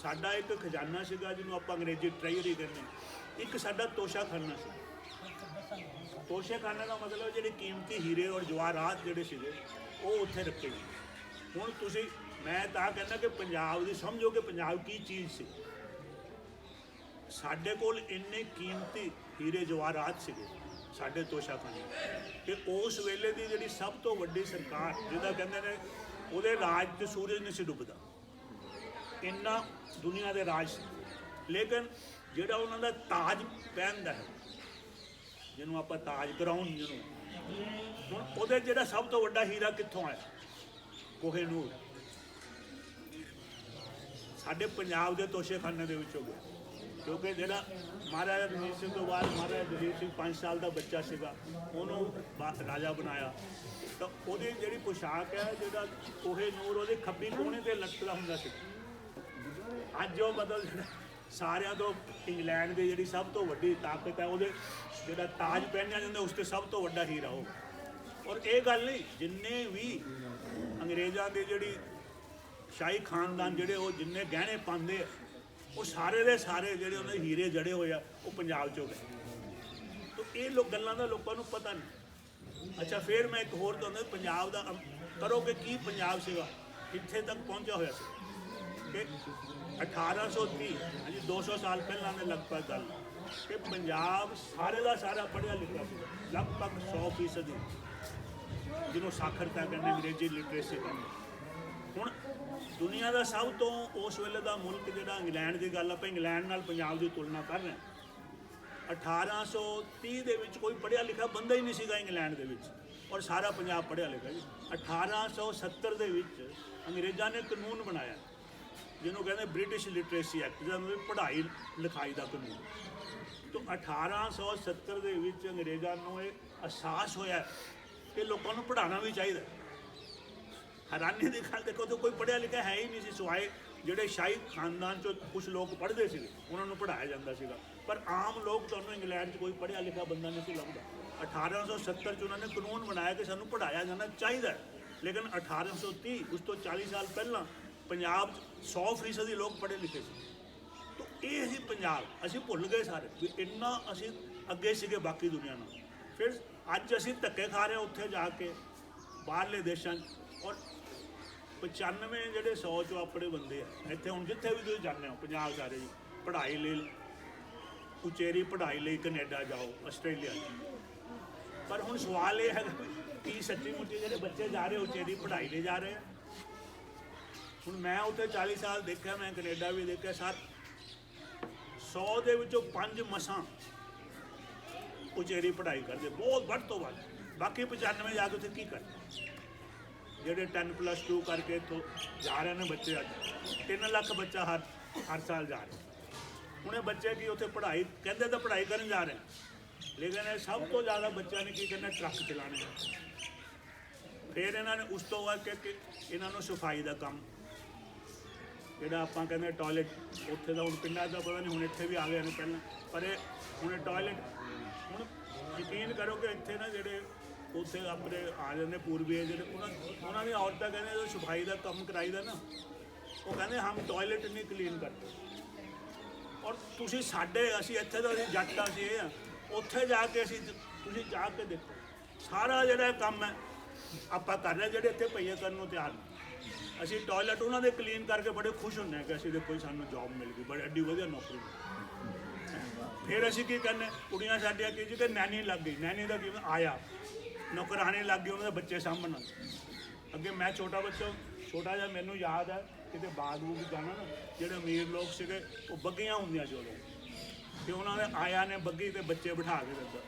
ਸਾਡਾ ਇੱਕ ਖਜ਼ਾਨਾ ਸੀਗਾ ਜਿਹਨੂੰ ਆਪਾਂ ਅੰਗਰੇਜ਼ੀ ਟ੍ਰੈਜਰੀ ਕਹਿੰਦੇ, ਇੱਕ ਸਾਡਾ ਤੋਸ਼ਾਖਾਨਾ ਸੀ। ਤੋਸ਼ਾਖਾਨੇ ਦਾ ਮਤਲਬ ਜਿਹੜੇ ਕੀਮਤੀ ਹੀਰੇ ਔਰ ਜਵਾਹਰਾਤ ਜਿਹੜੇ ਸੀਗੇ ਉਹ ਉੱਥੇ ਰੱਖੇ ਗਏ। ਹੁਣ ਤੁਸੀਂ ਮੈਂ ਤਾਂ ਕਹਿੰਦਾ ਕਿ ਪੰਜਾਬ ਦੀ ਸਮਝੋ ਕਿ ਪੰਜਾਬ ਕੀ ਚੀਜ਼ ਸੀ। ਸਾਡੇ ਕੋਲ ਇੰਨੇ ਕੀਮਤੀ ਹੀਰੇ ਜਵਾਹਰਾਤ ਸੀਗੇ ਸਾਡੇ ਤੋਸ਼ਾਖਾਨੇ, ਕਿ ਉਸ ਵੇਲੇ ਦੀ ਜਿਹੜੀ ਸਭ ਤੋਂ ਵੱਡੀ ਸਰਕਾਰ ਜਿਹਦਾ ਕਹਿੰਦੇ ਨੇ ਉਹਦੇ ਰਾਜ 'ਚ ਸੂਰਜ ਨਹੀਂ ਸੀ ਡੁੱਬਦਾ, ਇੰਨਾ ਦੁਨੀਆ ਦੇ ਰਾਜ ਸੀ। ਲੇਕਿਨ ਜਿਹੜਾ ਉਹਨਾਂ ਦਾ ਤਾਜ ਪਹਿਨਦਾ ਹੈ, ਜਿਹਨੂੰ ਆਪਾਂ ਤਾਜ ਕਰਾਉਣ, ਜਿਹਨੂੰ ਹੁਣ ਉਹਦੇ ਜਿਹੜਾ ਸਭ ਤੋਂ ਵੱਡਾ ਹੀਰਾ ਕਿੱਥੋਂ ਆਇਆ? ਕੋਹਿਨੂਰ ਸਾਡੇ ਪੰਜਾਬ ਦੇ ਤੋਸ਼ਾਖਾਨੇ ਦੇ ਵਿੱਚੋਂ ਗਿਆ। ਕਿਉਂਕਿ ਜਿਹੜਾ ਮਹਾਰਾਜਾ ਰਣਜੀਤ ਸਿੰਘ ਤੋਂ ਬਾਅਦ ਮਹਾਰਾਜਾ ਦਲੀਪ ਸਿੰਘ 5 ਸਾਲ ਦਾ ਬੱਚਾ ਸੀਗਾ, ਉਹਨੂੰ ਰਾਜਾ ਬਣਾਇਆ। ਤਾਂ ਉਹਦੀ ਜਿਹੜੀ ਪੁਸ਼ਾਕ ਹੈ, ਜਿਹੜਾ ਕੋਹਿਨੂਰ ਉਹਦੇ ਖੱਬੀ ਕੋਹਣੇ 'ਤੇ ਲਟਕਦਾ ਹੁੰਦਾ ਸੀ। ਅੱਜ ਉਹ ਮਤਲਬ ਜਿਹੜਾ ਸਾਰਿਆਂ ਤੋਂ ਇੰਗਲੈਂਡ ਦੀ ਜਿਹੜੀ ਸਭ ਤੋਂ ਵੱਡੀ ਤਾਕਤ ਹੈ, ਉਹਦੇ ਜਿਹੜਾ ਤਾਜ ਪਹਿਨਿਆ ਜਾਂਦਾ ਉਸ 'ਤੇ ਸਭ ਤੋਂ ਵੱਡਾ ਹੀਰਾ ਉਹ। ਔਰ ਇਹ ਗੱਲ ਨਹੀਂ, ਜਿੰਨੇ ਵੀ ਅੰਗਰੇਜ਼ਾਂ ਦੇ ਜਿਹੜੀ ਸ਼ਾਹੀ ਖਾਨਦਾਨ ਜਿਹੜੇ ਉਹ ਜਿੰਨੇ ਗਹਿਣੇ ਪਾਉਂਦੇ ਆ, ਉਹ ਸਾਰੇ ਦੇ ਸਾਰੇ ਜਿਹੜੇ ਉਹਨਾਂ ਦੇ ਹੀਰੇ ਜੜੇ ਹੋਏ ਆ ਉਹ ਪੰਜਾਬ 'ਚੋਂ ਗਏ। ਤਾਂ ਇਹ ਗੱਲਾਂ ਦਾ ਲੋਕਾਂ ਨੂੰ ਪਤਾ ਨਹੀਂ। ਅੱਛਾ, ਫਿਰ ਮੈਂ ਇੱਕ ਹੋਰ ਤੁਹਾਨੂੰ ਪੰਜਾਬ ਦਾ ਕਰੋਗੇ ਕੀ ਪੰਜਾਬ ਸੀਗਾ ਇੱਥੇ ਤੱਕ ਪਹੁੰਚਿਆ ਹੋਇਆ ਸੀ ਕਿ 1830 ਹਾਂਜੀ 200 ਸਾਲ ਪਹਿਲਾਂ ਦੇ ਲਗਭਗ ਗੱਲ ਕਿ ਪੰਜਾਬ ਸਾਰੇ ਦਾ ਸਾਰਾ ਪੜ੍ਹਿਆ ਲਿਖਿਆ ਸੀ, ਲਗਭਗ 100% ਜਿਹਨੂੰ ਸਾਖਰਤਾ ਕਹਿੰਦੇ, ਅੰਗਰੇਜ਼ੀ ਲਿਟਰੇਸੀ ਕਹਿੰਦੇ। ਹੁਣ ਦੁਨੀਆ ਦਾ ਸਭ ਤੋਂ ਉਸ ਵੇਲੇ ਦਾ ਮੁਲਕ ਜਿਹੜਾ ਇੰਗਲੈਂਡ ਦੀ ਗੱਲ, ਆਪਾਂ ਇੰਗਲੈਂਡ ਨਾਲ ਪੰਜਾਬ ਦੀ ਤੁਲਨਾ ਕਰ ਰਹੇ ਹਾਂ। 1830 ਦੇ ਵਿੱਚ ਕੋਈ ਪੜ੍ਹਿਆ ਲਿਖਿਆ ਬੰਦਾ ਹੀ ਨਹੀਂ ਸੀਗਾ ਇੰਗਲੈਂਡ ਦੇ ਵਿੱਚ, ਔਰ ਸਾਰਾ ਪੰਜਾਬ ਪੜ੍ਹਿਆ ਲਿਖਿਆ ਜੀ। 1870 ਦੇ ਵਿੱਚ ਅੰਗਰੇਜ਼ਾਂ ਨੇ ਕਾਨੂੰਨ ਬਣਾਇਆ ਜਿਹਨੂੰ ਕਹਿੰਦੇ ਬ੍ਰਿਟਿਸ਼ ਲਿਟਰੇਸੀ ਐਕਟ, ਜਿਹਨੂੰ ਪੜ੍ਹਾਈ ਲਿਖਾਈ ਦਾ ਕਾਨੂੰਨ। ਤਾਂ 1870 ਦੇ ਵਿੱਚ ਅੰਗਰੇਜ਼ਾਂ ਨੂੰ ਇਹ ਅਹਿਸਾਸ ਹੋਇਆ ਕਿ ਲੋਕਾਂ ਨੂੰ ਪੜ੍ਹਾਉਣਾ ਵੀ ਚਾਹੀਦਾ। ਹੈਰਾਨੀ ਦੀ ਗੱਲ ਦੇਖੋ ਤਾਂ ਕੋਈ ਪੜ੍ਹਿਆ ਲਿਖਿਆ ਹੈ ਹੀ ਨਹੀਂ ਸੀ, ਸਿਵਾਏ ਜਿਹੜੇ ਸ਼ਾਹੀ ਖਾਨਦਾਨ 'ਚੋਂ ਕੁਛ ਲੋਕ ਪੜ੍ਹਦੇ ਸੀਗੇ, ਉਹਨਾਂ ਨੂੰ ਪੜ੍ਹਾਇਆ ਜਾਂਦਾ ਸੀਗਾ। ਪਰ ਆਮ ਲੋਕ ਤੁਹਾਨੂੰ ਇੰਗਲੈਂਡ 'ਚ ਕੋਈ ਪੜ੍ਹਿਆ ਲਿਖਿਆ ਬੰਦਾ ਨਹੀਂ ਸੀ ਲੱਭਦਾ। 1870 'ਚ ਉਹਨਾਂ ਨੇ ਕਾਨੂੰਨ ਬਣਾਇਆ ਕਿ ਸਾਨੂੰ ਪੜ੍ਹਾਇਆ ਜਾਣਾ ਚਾਹੀਦਾ। ਲੇਕਿਨ 1830 ਉਸ ਤੋਂ 40 ਸਾਲ ਪਹਿਲਾਂ ਪੰਜਾਬ 'ਚ 100% ਹੀ ਲੋਕ ਪੜ੍ਹੇ ਲਿਖੇ ਸੀ। ਤਾਂ ਇਹ ਸੀ ਪੰਜਾਬ। ਅਸੀਂ ਭੁੱਲ ਗਏ ਸਾਰੇ ਵੀ ਇੰਨਾ ਅਸੀਂ ਅੱਗੇ ਸੀਗੇ ਬਾਕੀ ਦੁਨੀਆ ਨਾਲ। ਫਿਰ ਅੱਜ ਅਸੀਂ ਧੱਕੇ ਖਾ ਰਹੇ ਹਾਂ ਉੱਥੇ ਜਾ ਕੇ ਬਾਹਰਲੇ ਦੇਸ਼ਾਂ 'ਚ। ਔਰ 95 ਜਿਹੜੇ 100 ਚੋਂ ਆਪਣੇ ਬੰਦੇ ਆ ਇੱਥੇ। ਹੁਣ ਜਿੱਥੇ ਵੀ ਤੁਸੀਂ ਜਾਂਦੇ ਹੋ ਪੰਜਾਬ ਸਾਰੇ ਜੀ ਪੜ੍ਹਾਈ ਲਈ ਉਚੇਰੀ ਪੜ੍ਹਾਈ ਲਈ ਕੈਨੇਡਾ ਜਾਓ, ਆਸਟ੍ਰੇਲੀਆ ਜਾਓ। ਪਰ ਹੁਣ ਸਵਾਲ ਇਹ ਹੈ ਕਿ ਸੱਚੀ ਮੁੱਚੀ ਜਿਹੜੇ ਬੱਚੇ ਜਾ ਰਹੇ ਉਚੇਰੀ ਪੜ੍ਹਾਈ ਲਈ ਜਾ ਰਹੇ ਆ। ਹੁਣ ਮੈਂ ਉੱਥੇ 40 ਸਾਲ ਦੇਖਿਆ, ਮੈਂ ਕੈਨੇਡਾ ਵੀ ਦੇਖਿਆ ਸਰ, 100 ਦੇ ਵਿੱਚੋਂ 5 ਮਸਾਂ ਉਚੇਰੀ ਪੜ੍ਹਾਈ ਕਰਦੇ, ਬਹੁਤ ਵੱਧ ਤੋਂ ਵੱਧ। ਬਾਕੀ 95 ਜਾ ਕੇ ਉੱਥੇ ਕੀ ਕਰਦੇ? ਜਿਹੜੇ 10+2 ਕਰਕੇ ਇੱਥੋਂ ਜਾ ਰਹੇ ਨੇ ਬੱਚੇ, ਅੱਜ 3 ਲੱਖ ਬੱਚਾ ਹਰ ਸਾਲ ਜਾ ਰਿਹਾ। ਹੁਣ ਇਹ ਬੱਚੇ ਕੀ ਉੱਥੇ ਪੜ੍ਹਾਈ ਕਹਿੰਦੇ ਤਾਂ ਪੜ੍ਹਾਈ ਕਰਨ ਜਾ ਰਹੇ, ਲੇਕਿਨ ਇਹ ਸਭ ਤੋਂ ਜ਼ਿਆਦਾ ਬੱਚਿਆਂ ਨੇ ਕੀ ਕਰਨਾ? ਟਰੱਕ ਚਲਾਉਣੇ। ਫਿਰ ਇਹਨਾਂ ਨੇ ਉਸ ਤੋਂ ਬਾਅਦ ਕਿ ਇਹਨਾਂ ਨੂੰ ਸਫਾਈ ਦਾ ਕੰਮ, ਜਿਹੜਾ ਆਪਾਂ ਕਹਿੰਦੇ ਟੋਇਲਟ, ਉੱਥੇ ਦਾ ਹੁਣ ਪਿੰਡਾਂ ਦਾ ਪਤਾ ਨਹੀਂ, ਹੁਣ ਇੱਥੇ ਵੀ ਆ ਗਏ ਨੇ ਪਹਿਲਾਂ, ਪਰ ਇਹ ਹੁਣ ਟੋਇਲਟ, ਹੁਣ ਯਕੀਨ ਕਰੋ ਕਿ ਇੱਥੇ ਨਾ ਜਿਹੜੇ ਉੱਥੇ ਆਪਣੇ ਆ ਜਾਂਦੇ ਪੂਰਬੀ ਜਿਹੜੇ ਉਹਨਾਂ ਦੀਆਂ ਔਰਤਾਂ ਕਹਿੰਦੇ ਜਦੋਂ ਸਫਾਈ ਦਾ ਕੰਮ ਕਰਾਈਦਾ ਨਾ, ਉਹ ਕਹਿੰਦੇ ਹਮ ਟੋਇਲਟ ਨਹੀਂ ਕਲੀਨ ਕਰਦੇ। ਔਰ ਤੁਸੀਂ ਅਸੀਂ ਇੱਥੇ ਤਾਂ ਅਸੀਂ ਜੱਟਾਂ ਸੀ ਇਹ ਆ, ਉੱਥੇ ਜਾ ਕੇ ਤੁਸੀਂ ਜਾ ਕੇ ਦੇਖੋ, ਸਾਰਾ ਜਿਹੜਾ ਕੰਮ ਹੈ ਆਪਾਂ ਕਰ ਰਹੇ, ਜਿਹੜੇ ਇੱਥੇ ਭਈਏ ਕਰਨ ਨੂੰ ਤਿਆਰ ਨੇ। ਅਸੀਂ ਟੋਇਲਟ ਉਹਨਾਂ ਦੇ ਕਲੀਨ ਕਰਕੇ ਬੜੇ ਖੁਸ਼ ਹੁੰਦੇ ਹਾਂ ਕਿ ਅਸੀਂ ਦੇਖੋ ਸਾਨੂੰ ਜੌਬ ਮਿਲ ਗਈ, ਬੜੀ ਐਡੀ ਵਧੀਆ ਨੌਕਰੀ। ਫਿਰ ਅਸੀਂ ਕੀ ਕਰਨੇ, ਕੁੜੀਆਂ ਸਾਡੀਆਂ ਕੀ ਜੀ ਕਿ ਨੈਨੀ ਲੱਗ ਗਈ, ਨੈਨੀ ਦਾ ਕਿਵੇਂ ਆਇਆ, ਨੌਕਰਾਣੀ ਲੱਗ ਗਈ, ਉਹਨਾਂ ਦੇ ਬੱਚੇ ਸਾਂਭਣ। ਅੱਗੇ ਮੈਂ ਛੋਟਾ ਜਿਹਾ ਮੈਨੂੰ ਯਾਦ ਹੈ ਕਿਤੇ ਬਾਗ-ਬੂਗ ਜਾਣਾ ਨਾ, ਜਿਹੜੇ ਅਮੀਰ ਲੋਕ ਸੀਗੇ ਉਹ ਬੱਗੀਆਂ ਹੁੰਦੀਆਂ ਸੀ ਉਦੋਂ, ਅਤੇ ਉਹਨਾਂ ਨੇ ਆਇਆ ਨੇ ਬੱਗੀ ਤੇ ਬੱਚੇ ਬਿਠਾ ਕੇ ਦਿੱਤਾ।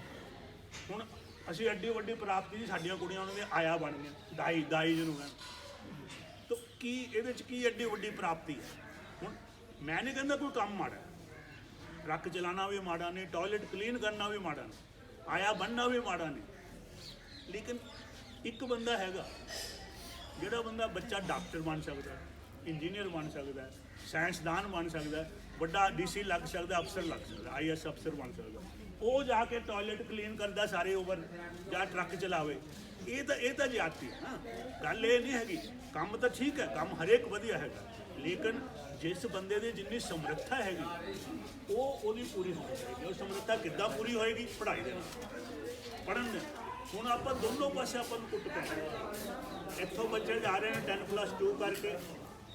ਹੁਣ ਅਸੀਂ ਐਡੀ ਵੱਡੀ ਪ੍ਰਾਪਤੀ ਸੀ, ਸਾਡੀਆਂ ਕੁੜੀਆਂ ਉਹਨਾਂ ਦੀਆਂ ਆਇਆ ਬਣ ਗਈਆਂ, ਦਾਈ ਜਿਹਨੂੰ ਕਹਿੰਦੇ। ਤਾਂ ਕੀ ਇਹਦੇ 'ਚ ਕੀ ਐਡੀ ਵੱਡੀ ਪ੍ਰਾਪਤੀ ਹੈ? ਹੁਣ ਮੈਂ ਨਹੀਂ ਕਹਿੰਦਾ ਕੋਈ ਕੰਮ ਮਾੜਾ, ਟਰੱਕ ਚਲਾਉਣਾ ਵੀ ਮਾੜਾ ਨਹੀਂ, ਟੋਇਲਟ ਕਲੀਨ ਕਰਨਾ ਵੀ ਮਾੜਾ ਨਹੀਂ, ਆਇਆ ਬਣਨਾ ਵੀ ਮਾੜਾ ਨਹੀਂ, ਲੇਕਿਨ ਇੱਕ ਬੰਦਾ ਹੈਗਾ ਜਿਹੜਾ ਬੰਦਾ ਬੱਚਾ ਡਾਕਟਰ ਬਣ ਸਕਦਾ, ਇੰਜੀਨੀਅਰ ਬਣ ਸਕਦਾ, ਸਾਇੰਸਦਾਨ ਬਣ ਸਕਦਾ, ਵੱਡਾ DC ਲੱਗ ਸਕਦਾ, ਅਫਸਰ ਲੱਗ ਸਕਦਾ, IAS ਅਫਸਰ ਬਣ ਸਕਦਾ, ਉਹ ਜਾ ਕੇ ਟੋਇਲਟ ਕਲੀਨ ਕਰਦਾ ਸਾਰੇ ਓਵਰ, ਜਾਂ ਟਰੱਕ ਚਲਾਵੇ। ਇਹ ਤਾਂ ਜ਼ਿਆਦਤੀ ਹੈ ਨਾ। ਗੱਲ ਇਹ ਨਹੀਂ ਹੈਗੀ, ਕੰਮ ਤਾਂ ਠੀਕ ਹੈ, ਕੰਮ ਹਰੇਕ ਵਧੀਆ ਹੈਗਾ, ਲੇਕਿਨ ਜਿਸ ਬੰਦੇ ਦੀ ਜਿੰਨੀ ਸਮਰੱਥਾ ਹੈਗੀ ਉਹਦੀ ਪੂਰੀ ਹੋਣੀ ਚਾਹੀਦੀ। ਉਹ ਸਮਰੱਥਾ ਕਿੱਦਾਂ ਪੂਰੀ ਹੋਏਗੀ? ਪੜ੍ਹਾਈ ਦੇ ਨਾਲ, ਪੜ੍ਹਨ ਦੇ। ਹੁਣ ਆਪਾਂ ਦੋਨੋਂ ਪਾਸੇ ਆਪਾਂ ਨੂੰ ਕੁੱਟ ਪੈਣਾ। ਇੱਥੋਂ ਬੱਚੇ ਜਾ ਰਹੇ ਨੇ 10+2 ਕਰਕੇ,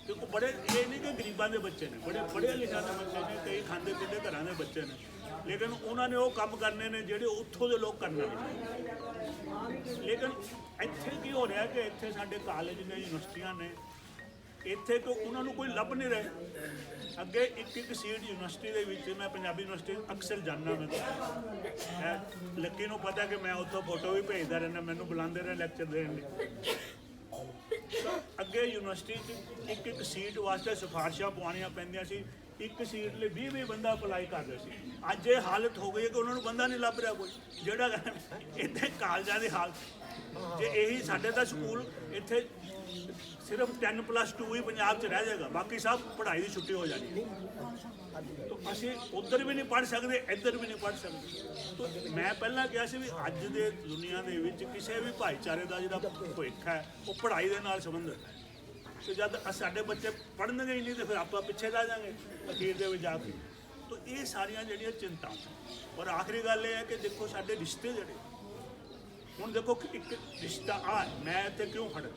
ਕਿਉਂਕਿ ਬੜੇ ਇਹ ਨਹੀਂ ਕਿ ਗਰੀਬਾਂ ਦੇ ਬੱਚੇ ਨੇ, ਬੜੇ ਪੜ੍ਹੇ ਲਿਖਿਆ ਦੇ ਬੱਚੇ ਨੇ, ਕਈ ਖਾਂਦੇ ਪੀਂਦੇ ਘਰਾਂ ਦੇ ਬੱਚੇ ਨੇ, ਲੇਕਿਨ ਉਹਨਾਂ ਨੇ ਉਹ ਕੰਮ ਕਰਨੇ ਨੇ ਜਿਹੜੇ ਉੱਥੋਂ ਦੇ ਲੋਕ ਕਰਨੇ ਨੇ। ਲੇਕਿਨ ਇੱਥੇ ਕੀ ਹੋ ਰਿਹਾ ਕਿ ਇੱਥੇ ਸਾਡੇ ਕਾਲਜ ਨੇ, ਯੂਨੀਵਰਸਿਟੀਆਂ ਨੇ, ਇੱਥੇ ਕਿ ਉਹਨਾਂ ਨੂੰ ਕੋਈ ਲੱਭ ਨਹੀਂ ਰਹੇ। ਅੱਗੇ ਇੱਕ ਸੀਟ ਯੂਨੀਵਰਸਿਟੀ ਦੇ ਵਿੱਚ, ਮੈਂ ਪੰਜਾਬੀ ਯੂਨੀਵਰਸਿਟੀ ਅਕਸਰ ਜਾਂਦਾ, ਮੈਂ ਲੱਕੀ ਨੂੰ ਪਤਾ ਕਿ ਮੈਂ ਉੱਥੋਂ ਫੋਟੋ ਵੀ ਭੇਜਦਾ ਰਹਿੰਦਾ, ਮੈਨੂੰ ਬੁਲਾਉਂਦੇ ਰਹੇ ਲੈਕਚਰ ਦੇਣ ਲਈ। ਅੱਗੇ ਯੂਨੀਵਰਸਿਟੀ 'ਚ ਇੱਕ ਸੀਟ ਵਾਸਤੇ ਸਿਫਾਰਸ਼ਾਂ ਪਵਾਉਣੀਆਂ ਪੈਂਦੀਆਂ ਸੀ, ਇੱਕ ਸੀਟ ਲਈ 20 ਬੰਦਾ ਅਪਲਾਈ ਕਰ ਰਹੇ ਸੀ। ਅੱਜ ਇਹ ਹਾਲਤ ਹੋ ਗਈ ਹੈ ਕਿ ਉਹਨਾਂ ਨੂੰ ਬੰਦਾ ਨਹੀਂ ਲੱਭ ਰਿਹਾ ਕੋਈ, ਜਿਹੜਾ ਇੱਥੇ ਕਾਲਜਾਂ ਦੀ ਹਾਲਤ। ਜੇ ਇਹੀ ਸਾਡੇ ਤਾਂ ਸਕੂਲ ਇੱਥੇ ਸਿਰਫ 10+2 ਹੀ ਪੰਜਾਬ 'ਚ ਰਹਿ ਜਾਏਗਾ, ਬਾਕੀ ਸਭ ਪੜ੍ਹਾਈ ਦੀ ਛੁੱਟੀ ਹੋ ਜਾਣੀ। ਤਾਂ ਅਸੀਂ ਉੱਧਰ ਵੀ ਨਹੀਂ ਪੜ੍ਹ ਸਕਦੇ, ਇੱਧਰ ਵੀ ਨਹੀਂ ਪੜ੍ਹ ਸਕਦੇ। ਤਾਂ ਮੈਂ ਪਹਿਲਾਂ ਕਿਹਾ ਸੀ ਵੀ ਅੱਜ ਦੇ ਦੁਨੀਆ ਦੇ ਵਿੱਚ ਕਿਸੇ ਵੀ ਭਾਈਚਾਰੇ ਦਾ ਜਿਹੜਾ ਭਵਿੱਖ ਹੈ ਉਹ ਪੜ੍ਹਾਈ ਦੇ ਨਾਲ ਸੰਬੰਧਿਤ ਹੈ। ਅਤੇ ਜਦ ਸਾਡੇ ਬੱਚੇ ਪੜ੍ਹਨਗੇ ਹੀ ਨਹੀਂ ਤਾਂ ਫਿਰ ਆਪਾਂ ਪਿੱਛੇ ਰਹਿ ਜਾਵਾਂਗੇ ਅਖੀਰ ਦੇ ਵਿੱਚ ਜਾ ਕੇ। ਤਾਂ ਇਹ ਸਾਰੀਆਂ ਜਿਹੜੀਆਂ ਚਿੰਤਾ। ਔਰ ਆਖਰੀ ਗੱਲ ਇਹ ਹੈ ਕਿ ਦੇਖੋ ਸਾਡੇ ਰਿਸ਼ਤੇ ਜਿਹੜੇ, ਹੁਣ ਦੇਖੋ ਇੱਕ ਰਿਸ਼ਤਾ ਆ, ਮੈਂ ਇੱਥੇ ਕਿਉਂ ਖੜ੍ਹਾ,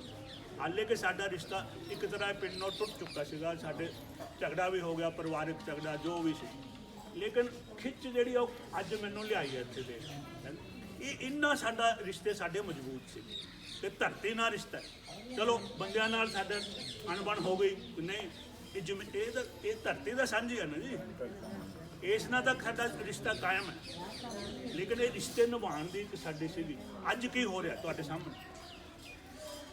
ਹਾਲੇ ਕਿ ਸਾਡਾ ਰਿਸ਼ਤਾ ਇੱਕ ਤਰ੍ਹਾਂ ਪਿੰਡ ਨਾਲ ਟੁੱਟ ਚੁੱਕਾ ਸੀਗਾ, ਸਾਡੇ ਝਗੜਾ ਵੀ ਹੋ ਗਿਆ, ਪਰਿਵਾਰਿਕ ਝਗੜਾ ਜੋ ਵੀ ਸੀ, ਲੇਕਿਨ ਖਿੱਚ ਜਿਹੜੀ ਉਹ ਅੱਜ ਮੈਨੂੰ ਲਿਆਈ ਹੈ ਇੱਥੇ ਦੇ। ਇਹ ਇੰਨਾ ਸਾਡਾ ਰਿਸ਼ਤੇ ਸਾਡੇ ਮਜ਼ਬੂਤ ਸੀ। ਤੇ ਧਰਤੀ ਨਾਲ ਰਿਸ਼ਤਾ, ਚਲੋ ਬੰਦਿਆਂ ਨਾਲ ਸਾਡਾ ਅਣਬਣ ਹੋ ਗਈ ਨਹੀਂ, ਇਹ ਧਰਤੀ ਦਾ ਸਾਂਝੀ ਹੈ ਨਾ ਜੀ, ਇਸ ਨਾਲ ਤਾਂ ਸਾਡਾ ਰਿਸ਼ਤਾ ਕਾਇਮ ਹੈ। ਲੇਕਿਨ ਇਹ ਰਿਸ਼ਤੇ ਨਿਭਾਉਣ ਦੀ ਇੱਕ ਸਾਡੀ ਸੀਗੀ। ਅੱਜ ਕੀ ਹੋ ਰਿਹਾ ਤੁਹਾਡੇ ਸਾਹਮਣੇ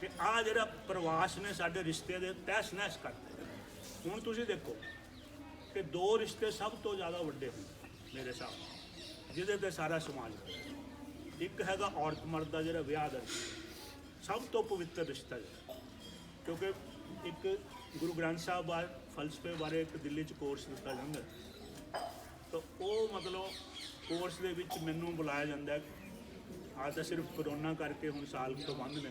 ਕਿ ਆਹ ਜਿਹੜਾ ਪ੍ਰਵਾਸ ਨੇ ਸਾਡੇ ਰਿਸ਼ਤੇ ਦੇ ਤਹਿਸ ਨਹਿਸ ਕਰਤੇ। ਹੁਣ ਤੁਸੀਂ ਦੇਖੋ ਕਿ 2 ਰਿਸ਼ਤੇ ਸਭ ਤੋਂ ਜ਼ਿਆਦਾ ਵੱਡੇ ਹੁੰਦੇ ਮੇਰੇ ਹਿਸਾਬ ਨਾਲ, ਜਿਹਦੇ 'ਤੇ ਸਾਰਾ ਸਮਾਜ। ਇੱਕ ਹੈਗਾ ਔਰਤ ਮਰਦ ਦਾ ਜਿਹੜਾ ਵਿਆਹ ਦਾ, ਸਭ ਤੋਂ ਪਵਿੱਤਰ ਰਿਸ਼ਤਾ ਜਿਹੜਾ, ਕਿਉਂਕਿ ਇੱਕ ਗੁਰੂ ਗ੍ਰੰਥ ਸਾਹਿਬ ਬਾਰੇ ਫਲਸਫੇ ਬਾਰੇ ਇੱਕ ਦਿੱਲੀ 'ਚ ਕੋਰਸ ਦਿੱਤਾ ਜਾਂਦਾ, ਤਾਂ ਉਹ ਮਤਲਬ ਕੋਰਸ ਦੇ ਵਿੱਚ ਮੈਨੂੰ ਬੁਲਾਇਆ ਜਾਂਦਾ। ਆ ਤਾਂ ਸਿਰਫ ਕਰੋਨਾ ਕਰਕੇ ਹੁਣ ਸਾਲ ਤੋਂ ਬੰਦ ਨੇ,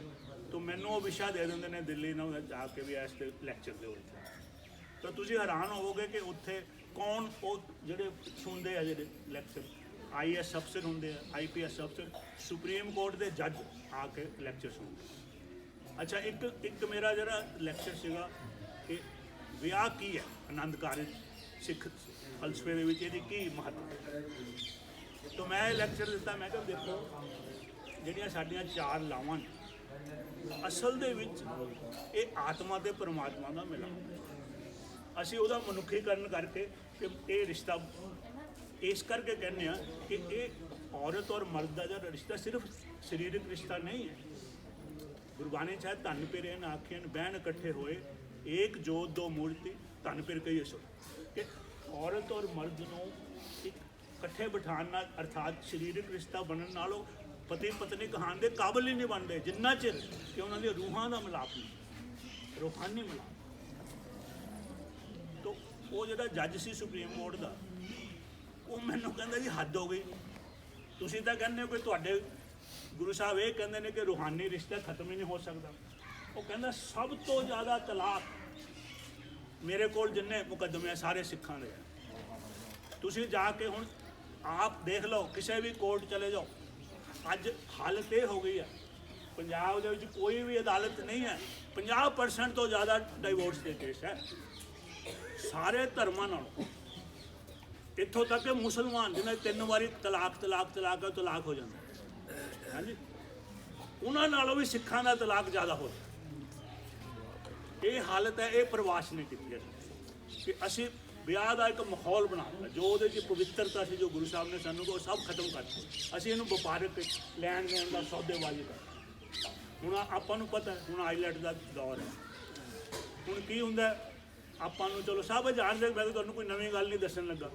ਤਾਂ ਮੈਨੂੰ ਉਹ ਵਿਸ਼ਾ ਦੇ ਦਿੰਦੇ ਨੇ ਦਿੱਲੀ ਨਾਲ ਜਾ ਕੇ ਵੀ ਇਸ 'ਤੇ ਲੈਕਚਰ ਦਿਓ। ਤਾਂ ਤੁਸੀਂ ਹੈਰਾਨ ਹੋਵੋਗੇ ਕਿ ਉੱਥੇ ਕੌਣ ਉਹ ਜਿਹੜੇ ਸੁਣਦੇ ਆ, ਜਿਹੜੇ ਲੈਕਚਰ IAS ਅਫਸਰ ਹੁੰਦੇ ਆ, IPS ਅਫਸਰ, ਸੁਪਰੀਮ ਕੋਰਟ ਦੇ ਜੱਜ ਆ ਕੇ ਲੈਕਚਰ ਸੁਣਦੇ। ਅੱਛਾ, ਇੱਕ ਮੇਰਾ ਜਿਹੜਾ ਲੈਕਚਰ ਸੀਗਾ ਕਿ ਵਿਆਹ ਕੀ ਹੈ, ਆਨੰਦ ਕਾਰਜ ਸਿੱਖ ਫਲਸਫੇ ਦੇ ਵਿੱਚ ਇਹਦੀ ਕੀ ਮਹੱਤਵ। ਤਾਂ ਮੈਂ ਇਹ ਲੈਕਚਰ ਦਿੱਤਾ, ਮੈਂ ਕਿਹਾ ਦੇਖੋ ਜਿਹੜੀਆਂ ਸਾਡੀਆਂ ਚਾਰ ਲਾਵਾਂ ਨੇ ਅਸਲ ਦੇ ਵਿੱਚ ਇਹ ਆਤਮਾ ਤੇ ਪਰਮਾਤਮਾ ਦਾ ਮਿਲਾਪ। ਅਸੀਂ ਉਹਦਾ ਮਨੁੱਖੀਕਰਨ ਕਰਕੇ ਕਿ ਇਹ ਰਿਸ਼ਤਾ ਇਸ ਕਰਕੇ ਕਹਿੰਦੇ ਆ ਕਿ ਇਹ ਔਰਤ ਔਰ ਮਰਦ ਦਾ ਜਿਹੜਾ ਰਿਸ਼ਤਾ ਸਿਰਫ ਸਰੀਰਕ ਰਿਸ਼ਤਾ ਨਹੀਂ ਹੈ। ਗੁਰਬਾਣੀ ਚਾਹੇ ਧਨ ਪਿਰੇ ਨਾ ਆਖੀਆਂ ਬਹਿਣ ਇਕੱਠੇ ਹੋਏ ਏਕ ਜੋਤ ਦੋ ਮੂਰਤੀ ਧਨ ਪਿਰ ਕਹੀਏ ਸੋ, ਕਿ ਔਰਤ ਔਰ ਮਰਦ ਨੂੰ ਇੱਕ ਇਕੱਠੇ ਬਿਠਾਉਣ ਨਾਲ ਅਰਥਾਤ ਸਰੀਰਕ ਰਿਸ਼ਤਾ ਬਣਨ ਨਾਲੋਂ ਪਤੀ ਪਤਨੀ ਕਹਾਣ ਦੇ ਕਾਬਲ ਹੀ ਨਹੀਂ ਬਣਦੇ ਜਿੰਨਾ ਚਿਰ ਕਿ ਉਹਨਾਂ ਦੀਆਂ ਰੂਹਾਂ ਦਾ ਮਿਲਾਪ ਨਹੀਂ, ਰੂਹਾਨੀ ਮਿਲਾਪ। ਤਾਂ ਉਹ ਜਿਹੜਾ ਜੱਜ ਸੀ ਸੁਪਰੀਮ ਕੋਰਟ ਦਾ, ਉਹ ਮੈਨੂੰ ਕਹਿੰਦਾ ਜੀ ਹੱਦ ਹੋ ਗਈ, ਤੁਸੀਂ ਤਾਂ ਕਹਿੰਦੇ ਹੋ ਕਿ ਤੁਹਾਡੇ ਗੁਰੂ ਸਾਹਿਬ ਇਹ ਕਹਿੰਦੇ ਨੇ ਕਿ ਰੂਹਾਨੀ ਰਿਸ਼ਤਾ ਖਤਮ ਹੀ ਨਹੀਂ ਹੋ ਸਕਦਾ। ਉਹ ਕਹਿੰਦਾ ਸਭ ਤੋਂ ਜ਼ਿਆਦਾ ਤਲਾਕ ਮੇਰੇ ਕੋਲ ਜਿੰਨੇ ਮੁਕੱਦਮੇ ਆ ਸਾਰੇ ਸਿੱਖਾਂ ਦੇ ਆ। ਤੁਸੀਂ ਜਾ ਕੇ ਹੁਣ ਆਪ ਦੇਖ ਲਓ, ਕਿਸੇ ਵੀ ਕੋਰਟ ਚਲੇ ਜਾਓ, ਅੱਜ ਹਾਲਤ ਇਹ ਹੋ ਗਈ ਹੈ ਪੰਜਾਬ ਦੇ ਵਿੱਚ ਕੋਈ ਵੀ ਅਦਾਲਤ ਨਹੀਂ ਹੈ 50% ਤੋਂ ਜ਼ਿਆਦਾ ਡਾਈਵੋਰਸ ਦੇ ਕੇਸ ਹੈ ਸਾਰੇ ਧਰਮਾਂ ਨਾਲ। ਇੱਥੋਂ ਤੱਕ ਕਿ ਮੁਸਲਮਾਨ ਜਿਹਨਾਂ 3 ਵਾਰੀ ਤਲਾਕ ਹੋ ਜਾਂਦਾ ਹਾਂਜੀ, ਉਹਨਾਂ ਨਾਲੋਂ ਵੀ ਸਿੱਖਾਂ ਦਾ ਤਲਾਕ ਜ਼ਿਆਦਾ ਹੋ ਜਾਂਦਾ। ਇਹ ਹਾਲਤ ਹੈ, ਇਹ ਪ੍ਰਵਾਸ ਨੇ ਕੀਤੀ ਹੈ ਕਿ ਅਸੀਂ ਵਿਆਹ ਦਾ ਇੱਕ ਮਾਹੌਲ ਬਣਾ ਦਿੱਤਾ, ਜੋ ਉਹਦੇ 'ਚ ਪਵਿੱਤਰਤਾ ਸੀ, ਜੋ ਗੁਰੂ ਸਾਹਿਬ ਨੇ ਸਾਨੂੰ ਉਹ ਸਭ ਖਤਮ ਕਰਤੀ। ਅਸੀਂ ਇਹਨੂੰ ਵਪਾਰਕ ਲੈਣ ਦੇਣ ਦਾ ਸੌਦੇਬਾਜ਼ੀ ਦਾ। ਹੁਣ ਆਪਾਂ ਨੂੰ ਪਤਾ ਹੁਣ ਆਈਲੈਟ ਦਾ ਦੌਰ ਹੈ। ਹੁਣ ਕੀ ਹੁੰਦਾ ਆਪਾਂ ਨੂੰ, ਚਲੋ ਸਭ ਜਾਣਦੇ, ਮੈਂ ਤੁਹਾਨੂੰ ਕੋਈ ਨਵੀਂ ਗੱਲ ਨਹੀਂ ਦੱਸਣ ਲੱਗਾ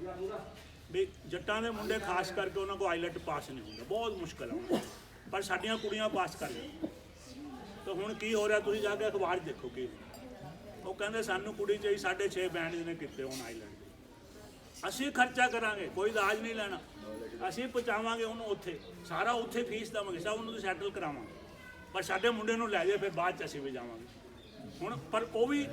ਵੀ ਜੱਟਾਂ ਦੇ ਮੁੰਡੇ ਖਾਸ ਕਰਕੇ ਉਹਨਾਂ ਕੋਲ ਆਈਲੈਟ ਪਾਸ ਨਹੀਂ ਹੁੰਦਾ, ਬਹੁਤ ਮੁਸ਼ਕਿਲ ਹੈ, ਪਰ ਸਾਡੀਆਂ ਕੁੜੀਆਂ ਪਾਸ ਕਰ ਲੈਂਦੀਆਂ। ਤਾਂ ਹੁਣ ਕੀ ਹੋ ਰਿਹਾ, ਤੁਸੀਂ ਜਾ ਕੇ ਅਖਬਾਰ 'ਚ ਦੇਖੋ ਕੀ ਉਹ ਕਹਿੰਦੇ ਸਾਨੂੰ ਕੁੜੀ ਚਾਹੀ 6.5 ਬੈਂਡ ਜਿਹਨੇ ਕੀਤੇ ਹੁਣ ਆਈਲੈਂਡ। ਅਸੀਂ ਖਰਚਾ ਕਰਾਂਗੇ, ਕੋਈ ਦਾਜ ਨਹੀਂ ਲੈਣਾ, ਅਸੀਂ ਪਹੁੰਚਾਵਾਂਗੇ ਉਹਨੂੰ ਉੱਥੇ, ਸਾਰਾ ਉੱਥੇ ਫੀਸ ਦੇਵਾਂਗੇ, ਸਭ ਉਹਨੂੰ ਸੈਟਲ ਕਰਾਵਾਂਗੇ, ਪਰ ਸਾਡੇ ਮੁੰਡੇ ਨੂੰ ਲੈ ਜਾਏ ਫਿਰ ਬਾਅਦ 'ਚ ਅਸੀਂ ਵੀ ਜਾਵਾਂਗੇ। ਹੁਣ ਪਰ ਉਹ ਵੀ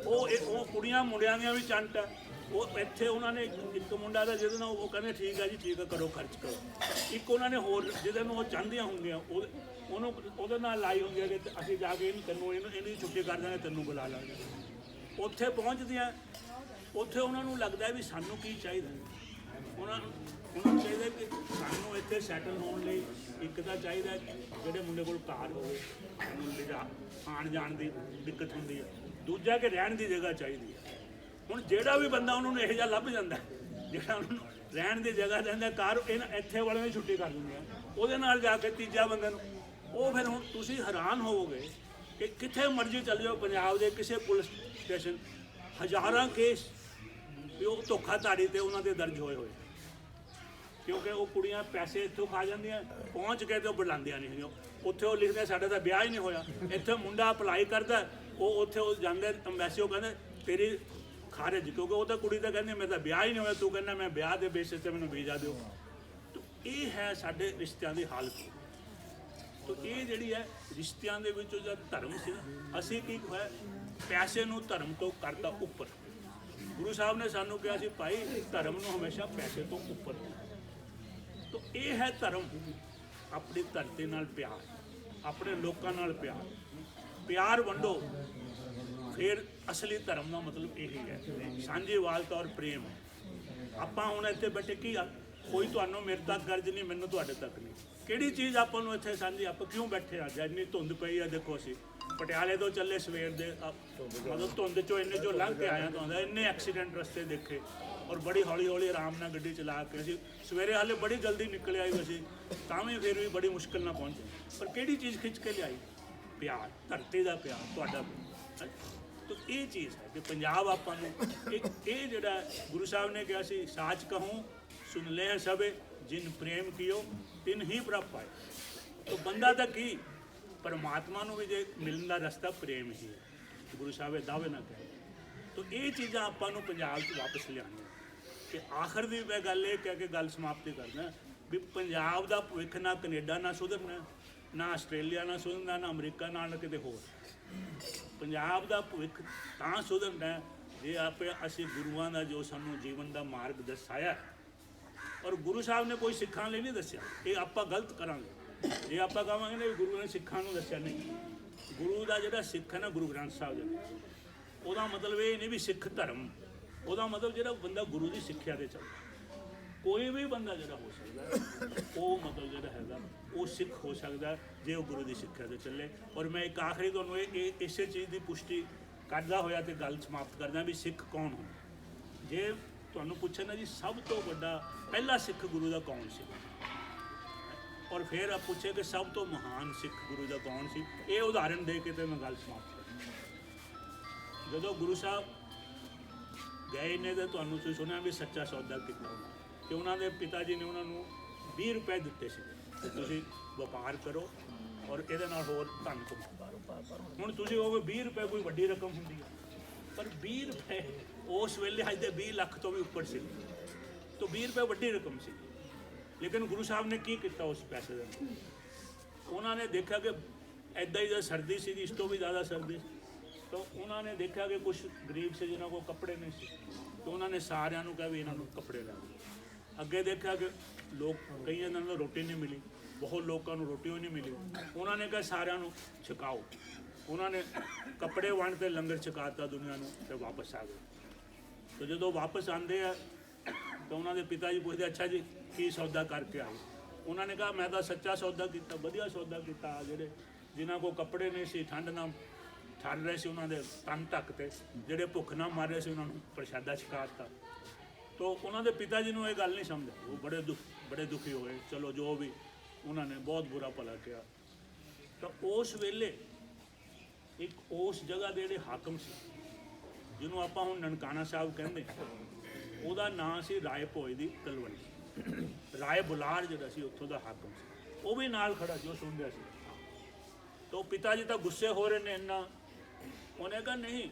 ਉਹ ਕੁੜੀਆਂ ਮੁੰਡਿਆਂ ਦੀਆਂ ਵੀ ਚੰਟ ਹੈ। ਉਹ ਇੱਥੇ ਉਹਨਾਂ ਨੇ ਇੱਕ ਮੁੰਡਾ ਦਾ ਜਿਹਦੇ ਨਾਲ ਉਹ ਕਹਿੰਦੇ ਠੀਕ ਹੈ ਜੀ ਠੀਕ ਹੈ ਕਰੋ ਖਰਚ ਕਰੋ, ਇੱਕ ਉਹਨਾਂ ਨੇ ਹੋਰ ਜਿਹਦੇ ਨੂੰ ਉਹ ਚਾਹੁੰਦੀਆਂ ਹੁੰਦੀਆਂ ਉਹਨੂੰ ਉਹਦੇ ਨਾਲ ਲਾਈ ਹੁੰਦੀ ਹੈ ਕਿ ਅਸੀਂ ਜਾ ਕੇ ਇਹਦੀ ਛੁੱਟੀ ਕਰ ਦਾਂਗੇ, ਤੈਨੂੰ ਬੁਲਾ ਲਾਂਗੇ। ਉੱਥੇ ਪਹੁੰਚਦੀਆਂ, ਉੱਥੇ ਉਹਨਾਂ ਨੂੰ ਲੱਗਦਾ ਵੀ ਸਾਨੂੰ ਕੀ ਚਾਹੀਦਾ, ਉਹਨਾਂ ਨੂੰ ਚਾਹੀਦਾ ਕਿ ਸਾਨੂੰ ਇੱਥੇ ਸੈਟਲ ਹੋਣ ਲਈ ਇੱਕ ਤਾਂ ਚਾਹੀਦਾ ਜਿਹੜੇ ਮੁੰਡੇ ਕੋਲ ਕਾਰ ਹੋਵੇ, ਆਉਣ ਜਾਣ ਦੀ ਦਿੱਕਤ ਹੁੰਦੀ ਹੈ, ਦੂਜਾ ਕਿ ਰਹਿਣ ਦੀ ਜਗ੍ਹਾ ਚਾਹੀਦੀ ਹੈ। ਹੁਣ ਜਿਹੜਾ ਵੀ ਬੰਦਾ ਉਹਨਾਂ ਨੂੰ ਇਹੋ ਜਿਹਾ ਲੱਭ ਜਾਂਦਾ ਜਿਹੜਾ ਉਹਨਾਂ ਨੂੰ ਰਹਿਣ ਦੀ ਜਗ੍ਹਾ ਦਿੰਦਾ, ਕਾਰ ਇੱਥੇ ਵਾਲਿਆਂ ਦੀ ਛੁੱਟੀ ਕਰ ਦਿੰਦੇ ਆ, ਉਹਦੇ ਨਾਲ ਜਾ ਕੇ ਤੀਜਾ ਬੰਦੇ ਨੂੰ ਉਹ ਫਿਰ ਹੁਣ ਤੁਸੀਂ ਹੈਰਾਨ ਹੋਵੋਗੇ ਕਿ ਕਿੱਥੇ ਮਰਜ਼ੀ ਚੱਲ ਜਾਓ ਪੰਜਾਬ ਦੇ ਕਿਸੇ ਪੁਲਿਸ ਸਟੇਸ਼ਨ ਹਜ਼ਾਰਾਂ ਕੇਸ ਵੀ ਉਹ ਧੋਖਾਧੜੀ ਤੇ ਉਹਨਾਂ ਦੇ ਦਰਜ ਹੋਏ, ਕਿਉਂਕਿ ਉਹ ਕੁੜੀਆਂ ਪੈਸੇ ਇੱਥੋਂ ਖਾ ਜਾਂਦੀਆਂ, ਪਹੁੰਚ ਕੇ ਤੇ ਉਹ ਬੁਲਾਉਂਦੀਆਂ ਨਹੀਂ ਹੈਗੀਆਂ। ਉੱਥੇ ਉਹ ਲਿਖਦੇ ਸਾਡਾ ਤਾਂ ਵਿਆਹ ਹੀ ਨਹੀਂ ਹੋਇਆ, ਇੱਥੇ ਮੁੰਡਾ ਅਪਲਾਈ ਕਰਦਾ, ਉਹ ਉੱਥੇ ਉਹ ਜਾਂਦੇ ਅੰਬੈਸੀ, ਉਹ ਕਹਿੰਦੇ ਤੇਰੀ ਖਾਰਜ, ਕਿਉਂਕਿ ਉਹ ਤਾਂ ਕੁੜੀ ਤਾਂ ਕਹਿੰਦੀ ਮੇਰਾ ਤਾਂ ਵਿਆਹ ਹੀ ਨਹੀਂ ਹੋਇਆ, ਤੂੰ ਕਹਿੰਦਾ ਮੈਂ ਵਿਆਹ ਦੇ ਬੇਸਿਸ ਤੇ ਮੈਨੂੰ ਵੀਜ਼ਾ ਦਿਓ। ਤਾਂ ਇਹ ਹੈ ਸਾਡੇ ਰਿਸ਼ਤਿਆਂ ਦੀ ਹਾਲਤ। ਤਾਂ ਇਹ ਜਿਹੜੀ ਹੈ ਰਿਸ਼ਤਿਆਂ ਦੇ ਵਿੱਚ ਜਦ ਧਰਮ ਸੀ ਨਾ, ਅਸੀਂ ਕੀ ਹੋਇਆ ਪੈਸੇ ਨੂੰ ਧਰਮ ਤੋਂ ਕਰਤਾ ਉੱਪਰ। ਗੁਰੂ ਸਾਹਿਬ ਨੇ ਸਾਨੂੰ ਕਿਹਾ ਸੀ ਭਾਈ ਧਰਮ ਨੂੰ ਹਮੇਸ਼ਾ ਪੈਸੇ ਤੋਂ ਉੱਪਰ। ਤਾਂ ਇਹ ਹੈ ਧਰਮ, ਆਪਣੀ ਧਰਤੀ ਨਾਲ ਪਿਆਰ, ਆਪਣੇ ਲੋਕਾਂ ਨਾਲ ਪਿਆਰ, ਪਿਆਰ ਵੰਡੋ। ਫਿਰ ਅਸਲੀ ਧਰਮ ਦਾ ਮਤਲਬ ਇਹੀ ਹੈ ਸਾਂਝੇਵਾਲਤਾ ਔਰ ਪ੍ਰੇਮ। ਆਪਾਂ ਹੁਣ ਇੱਥੇ ਬੈਠੇ ਕੀ ਆ, ਕੋਈ ਤੁਹਾਨੂੰ ਮੇਰੇ ਤੱਕ ਗਰਜ ਨਹੀਂ, ਮੈਨੂੰ ਤੁਹਾਡੇ ਤੱਕ ਨਹੀਂ, ਕਿਹੜੀ ਚੀਜ਼ ਆਪਾਂ ਨੂੰ ਇੱਥੇ ਸਾਂਝੀ, ਆਪਾਂ ਕਿਉਂ ਬੈਠੇ ਆ? ਇੰਨੀ ਧੁੰਦ ਪਈ ਆ, ਦੇਖੋ ਅਸੀਂ ਪਟਿਆਲੇ ਤੋਂ ਚੱਲੇ ਸਵੇਰ ਦੇ, ਮਤਲਬ ਧੁੰਦ ਚੋਂ ਇੰਨੇ ਚੋਂ ਲੰਘ ਕੇ ਆਇਆ, ਤਾਂ ਇੰਨੇ ਐਕਸੀਡੈਂਟ ਰਸਤੇ ਦੇਖੇ, ਔਰ ਬੜੀ ਹੌਲੀ ਹੌਲੀ ਆਰਾਮ ਨਾਲ ਗੱਡੀ ਚਲਾ ਕੇ ਅਸੀਂ ਸਵੇਰੇ ਹਾਲੇ ਬੜੀ ਜਲਦੀ ਨਿਕਲ ਆਈ ਅਸੀਂ, ਤਾਂ ਵੀ ਫਿਰ ਵੀ ਬੜੀ ਮੁਸ਼ਕਿਲ ਨਾਲ ਪਹੁੰਚੇ। ਪਰ ਕਿਹੜੀ ਚੀਜ਼ ਖਿੱਚ ਕੇ ਲਿਆਈ? ਪਿਆਰ, ਧਰਤੀ ਦਾ ਪਿਆਰ, ਤੁਹਾਡਾ ਪਿਆਰ। ਤਾਂ ਇਹ ਚੀਜ਼ ਹੈ ਕਿ ਪੰਜਾਬ ਆਪਾਂ ਨੂੰ ਇਹ ਜਿਹੜਾ ਗੁਰੂ ਸਾਹਿਬ ਨੇ ਕਿਹਾ ਸੀ ਸਾਚ ਕਹੂੰ ਸੁਣ ਲੈ ਸਭੇ ਜਿਨ ਪ੍ਰੇਮ ਕੀਓ ਤਿਨ ਹੀ ਪ੍ਰਭ ਪਾਏ। ਤਾਂ ਬੰਦਾ ਤਾਂ ਕੀ, ਪਰਮਾਤਮਾ ਨੂੰ ਵੀ ਜੇ ਮਿਲਣ ਦਾ ਰਸਤਾ ਪ੍ਰੇਮ ਹੀ ਹੈ, ਗੁਰੂ ਸਾਹਿਬ ਇਹ ਦਾਅਵੇ ਨਾ ਕਹੇ। ਤਾਂ ਇਹ ਚੀਜ਼ਾਂ ਆਪਾਂ ਨੂੰ ਪੰਜਾਬ 'ਚ ਵਾਪਸ ਲਿਆਉਣੀਆਂ। ਕਿ ਆਖਰ ਦੀ ਮੈਂ ਗੱਲ ਇਹ ਕਹਿ ਕੇ ਗੱਲ ਸਮਾਪਤੀ ਕਰਨਾ ਵੀ ਪੰਜਾਬ ਦਾ ਭਵਿੱਖ ਨਾ ਕੈਨੇਡਾ ਨਾਲ ਸੁਧਰਨਾ, ਨਾ ਆਸਟ੍ਰੇਲੀਆ ਨਾਲ ਸੁਧਰਨਾ, ਨਾ ਅਮਰੀਕਾ ਨਾਲ, ਨਾ ਕਿਤੇ ਹੋਰ। ਪੰਜਾਬ ਦਾ ਭਵਿੱਖ ਤਾਂ ਸੁਧਰਨਾ ਜੇ ਅਸੀਂ ਗੁਰੂਆਂ ਦਾ ਜੋ ਸਾਨੂੰ ਜੀਵਨ ਦਾ ਮਾਰਗ ਦਰਸਾਇਆ, ਔਰ ਗੁਰੂ ਸਾਹਿਬ ਨੇ ਕੋਈ ਸਿੱਖਾਂ ਲਈ ਨਹੀਂ ਦੱਸਿਆ, ਇਹ ਆਪਾਂ ਗਲਤ ਕਰਾਂਗੇ ਜੇ ਆਪਾਂ ਕਹਾਂਗੇ ਨਾ ਵੀ ਗੁਰੂ ਨੇ ਸਿੱਖਾਂ ਨੂੰ ਦੱਸਿਆ। ਨਹੀਂ, ਗੁਰੂ ਦਾ ਜਿਹੜਾ ਸਿੱਖ ਹੈ ਨਾ ਗੁਰੂ ਗ੍ਰੰਥ ਸਾਹਿਬ ਜੀ, ਉਹਦਾ ਮਤਲਬ ਇਹ ਨਹੀਂ ਵੀ ਸਿੱਖ ਧਰਮ ਉਹਦਾ ਮਤਲਬ ਜਿਹੜਾ ਬੰਦਾ ਗੁਰੂ ਦੀ ਸਿੱਖਿਆ ਤੇ ਚੱਲਦਾ, ਕੋਈ ਵੀ ਬੰਦਾ ਜਿਹੜਾ ਹੋ ਸਕਦਾ ਉਹ ਮਤਲਬ ਜਿਹੜਾ ਹੈਗਾ ਉਹ ਸਿੱਖ ਹੋ ਸਕਦਾ ਜੇ ਉਹ ਗੁਰੂ ਦੀ ਸਿੱਖਿਆ ਤੇ ਚੱਲੇ। ਔਰ ਮੈਂ ਇੱਕ ਆਖਰੀ ਤੁਹਾਨੂੰ ਇਹ ਇਸੇ ਚੀਜ਼ ਦੀ ਪੁਸ਼ਟੀ ਕਰਦਾ ਹੋਇਆ ਤੇ ਗੱਲ ਸਮਾਪਤ ਕਰਦਾ ਵੀ ਸਿੱਖ ਕੌਣ ਹੁੰਦਾ। ਜੇ ਤੁਹਾਨੂੰ ਪੁੱਛੇ ਨਾ ਜੀ ਸਭ ਤੋਂ ਵੱਡਾ ਪਹਿਲਾ ਸਿੱਖ ਗੁਰੂ ਦਾ ਕੌਣ ਸੀ, ਔਰ ਫਿਰ ਆਪ ਪੁੱਛੇ ਕਿ ਸਭ ਤੋਂ ਮਹਾਨ ਸਿੱਖ ਗੁਰੂ ਦਾ ਕੌਣ ਸੀ, ਇਹ ਉਦਾਹਰਣ ਦੇ ਕੇ ਤੇ ਮੈਂ ਗੱਲ ਸਮਾਪਤ ਕਰਾਂ। ਜਦੋਂ ਗੁਰੂ ਸਾਹਿਬ ਗਏ ਨੇ ਤੇ ਤੁਹਾਨੂੰ ਤੁਸੀਂ ਸੁਣਿਆ ਵੀ ਸੱਚਾ ਸੌਦਾ ਕੀਤਾ ਕਿ ਉਹਨਾਂ ਦੇ ਪਿਤਾ ਜੀ ਨੇ ਉਹਨਾਂ ਨੂੰ 20 ਰੁਪਏ ਦਿੱਤੇ ਸੀ ਕਿ ਤੁਸੀਂ ਵਪਾਰ ਕਰੋ ਔਰ ਇਹਦੇ ਨਾਲ ਹੋਰ ਧਨ ਕਮਾਓ। ਹੁਣ ਤੁਸੀਂ ਉਹ 20 ਰੁਪਏ ਕੋਈ ਵੱਡੀ ਰਕਮ ਹੁੰਦੀ ਹੈ, ਪਰ 20 ਰੁਪਏ ਉਸ ਵੇਲੇ ਅੱਜ ਦੇ 20 ਲੱਖ ਤੋਂ ਵੀ ਉੱਪਰ ਸੀ, ਤਾਂ 20 ਰੁਪਏ ਵੱਡੀ ਰਕਮ ਸੀ। ਲੇਕਿਨ ਗੁਰੂ ਸਾਹਿਬ ਨੇ ਕੀ ਕੀਤਾ ਉਸ ਪੈਸੇ ਦੇ ਨਾਲ? ਉਹਨਾਂ ਨੇ ਦੇਖਿਆ ਕਿ ਐਦਾਂ ਹੀ ਸਰਦੀ ਸੀ, ਇਸ ਤੋਂ ਵੀ ਜ਼ਿਆਦਾ ਸਰਦੀ ਸੀ, ਤਾਂ ਉਹਨਾਂ ਨੇ ਦੇਖਿਆ ਕਿ ਕੁਝ ਗਰੀਬ ਸੀ ਜਿਨ੍ਹਾਂ ਕੋਲ ਕੱਪੜੇ ਨਹੀਂ ਸੀ, ਤਾਂ ਉਹਨਾਂ ਨੇ ਸਾਰਿਆਂ ਨੂੰ ਕਿਹਾ ਵੀ ਇਹਨਾਂ ਨੂੰ ਕੱਪੜੇ ਲੈ ਦਿਓ। ਅੱਗੇ ਦੇਖਿਆ ਕਿ ਲੋਕ ਕਈਆਂ ਨੂੰ ਰੋਟੀ ਨਹੀਂ ਮਿਲੀ, ਬਹੁਤ ਲੋਕਾਂ ਨੂੰ ਰੋਟੀ ਵੀ ਨਹੀਂ ਮਿਲੀ, ਉਹਨਾਂ ਨੇ ਕਿਹਾ ਸਾਰਿਆਂ ਨੂੰ ਛਕਾਓ। ਉਹਨਾਂ ਨੇ ਕੱਪੜੇ ਵੰਡ ਤੇ ਲੰਗਰ ਛਕਾਤਾ ਦੁਨੀਆ ਨੂੰ ਤੇ ਵਾਪਸ ਆ ਗਏ। ਤੇ ਜਦੋਂ ਵਾਪਸ ਆਉਂਦੇ ਆ ਤਾਂ ਉਹਨਾਂ ਦੇ ਪਿਤਾ ਜੀ ਪੁੱਛਦੇ ਅੱਛਾ ਜੀ ਕੀ ਸੌਦਾ ਕਰਕੇ ਆਏ? ਉਹਨਾਂ ਨੇ ਕਿਹਾ ਮੈਂ ਤਾਂ ਸੱਚਾ ਸੌਦਾ ਕੀਤਾ, ਵਧੀਆ ਸੌਦਾ ਕੀਤਾ। ਜਿਹੜੇ ਜਿਨ੍ਹਾਂ ਕੋਲ ਕੱਪੜੇ ਨਹੀਂ ਸੀ, ਠੰਡ ਨਾਲ ਠਰ ਰਹੇ ਸੀ, ਉਹਨਾਂ ਦੇ ਤਨ ਢੱਕ ਤੇ, ਜਿਹੜੇ ਭੁੱਖ ਨਾਲ ਮਰ ਰਹੇ ਸੀ ਉਹਨਾਂ ਨੂੰ ਪ੍ਰਸ਼ਾਦਾ ਛਕਾ ਦਿੱਤਾ। ਤਾਂ ਉਹਨਾਂ ਦੇ ਪਿਤਾ ਜੀ ਨੂੰ ਇਹ ਗੱਲ ਨਹੀਂ ਸਮਝ ਆਈ, ਉਹ ਬੜੇ ਦੁਖੀ ਹੋਏ। ਚਲੋ ਜੋ ਵੀ ਉਹਨਾਂ ਨੇ ਬਹੁਤ ਬੁਰਾ ਭਲਾ ਕਿਹਾ। ਤਾਂ ਉਸ ਵੇਲੇ ਇੱਕ ਉਸ ਜਗ੍ਹਾ ਦੇ ਜਿਹੜੇ ਹਾਕਮ ਸੀ ਜਿਹਨੂੰ ਆਪਾਂ ਹੁਣ ਨਨਕਾਣਾ ਸਾਹਿਬ ਕਹਿੰਦੇ, ਉਹਦਾ ਨਾਂ ਸੀ ਰਾਏ ਭੋਏ ਦੀ ਤਲਵੰਡੀ। ਰਾਏ ਬੁਲਾਰ ਜਿਹੜਾ ਸੀ ਉੱਥੋਂ ਦਾ ਹਾਕਮ ਸੀ, ਉਹ ਵੀ ਨਾਲ ਖੜਾ ਜੋ ਸੁਣ ਰਿਹਾ ਸੀ। ਤਾਂ ਪਿਤਾ ਜੀ ਤਾਂ ਗੁੱਸੇ ਹੋ ਰਹੇ ਨੇ ਇੰਨਾ। ਉਹਨੇ ਕਿਹਾ ਨਹੀਂ,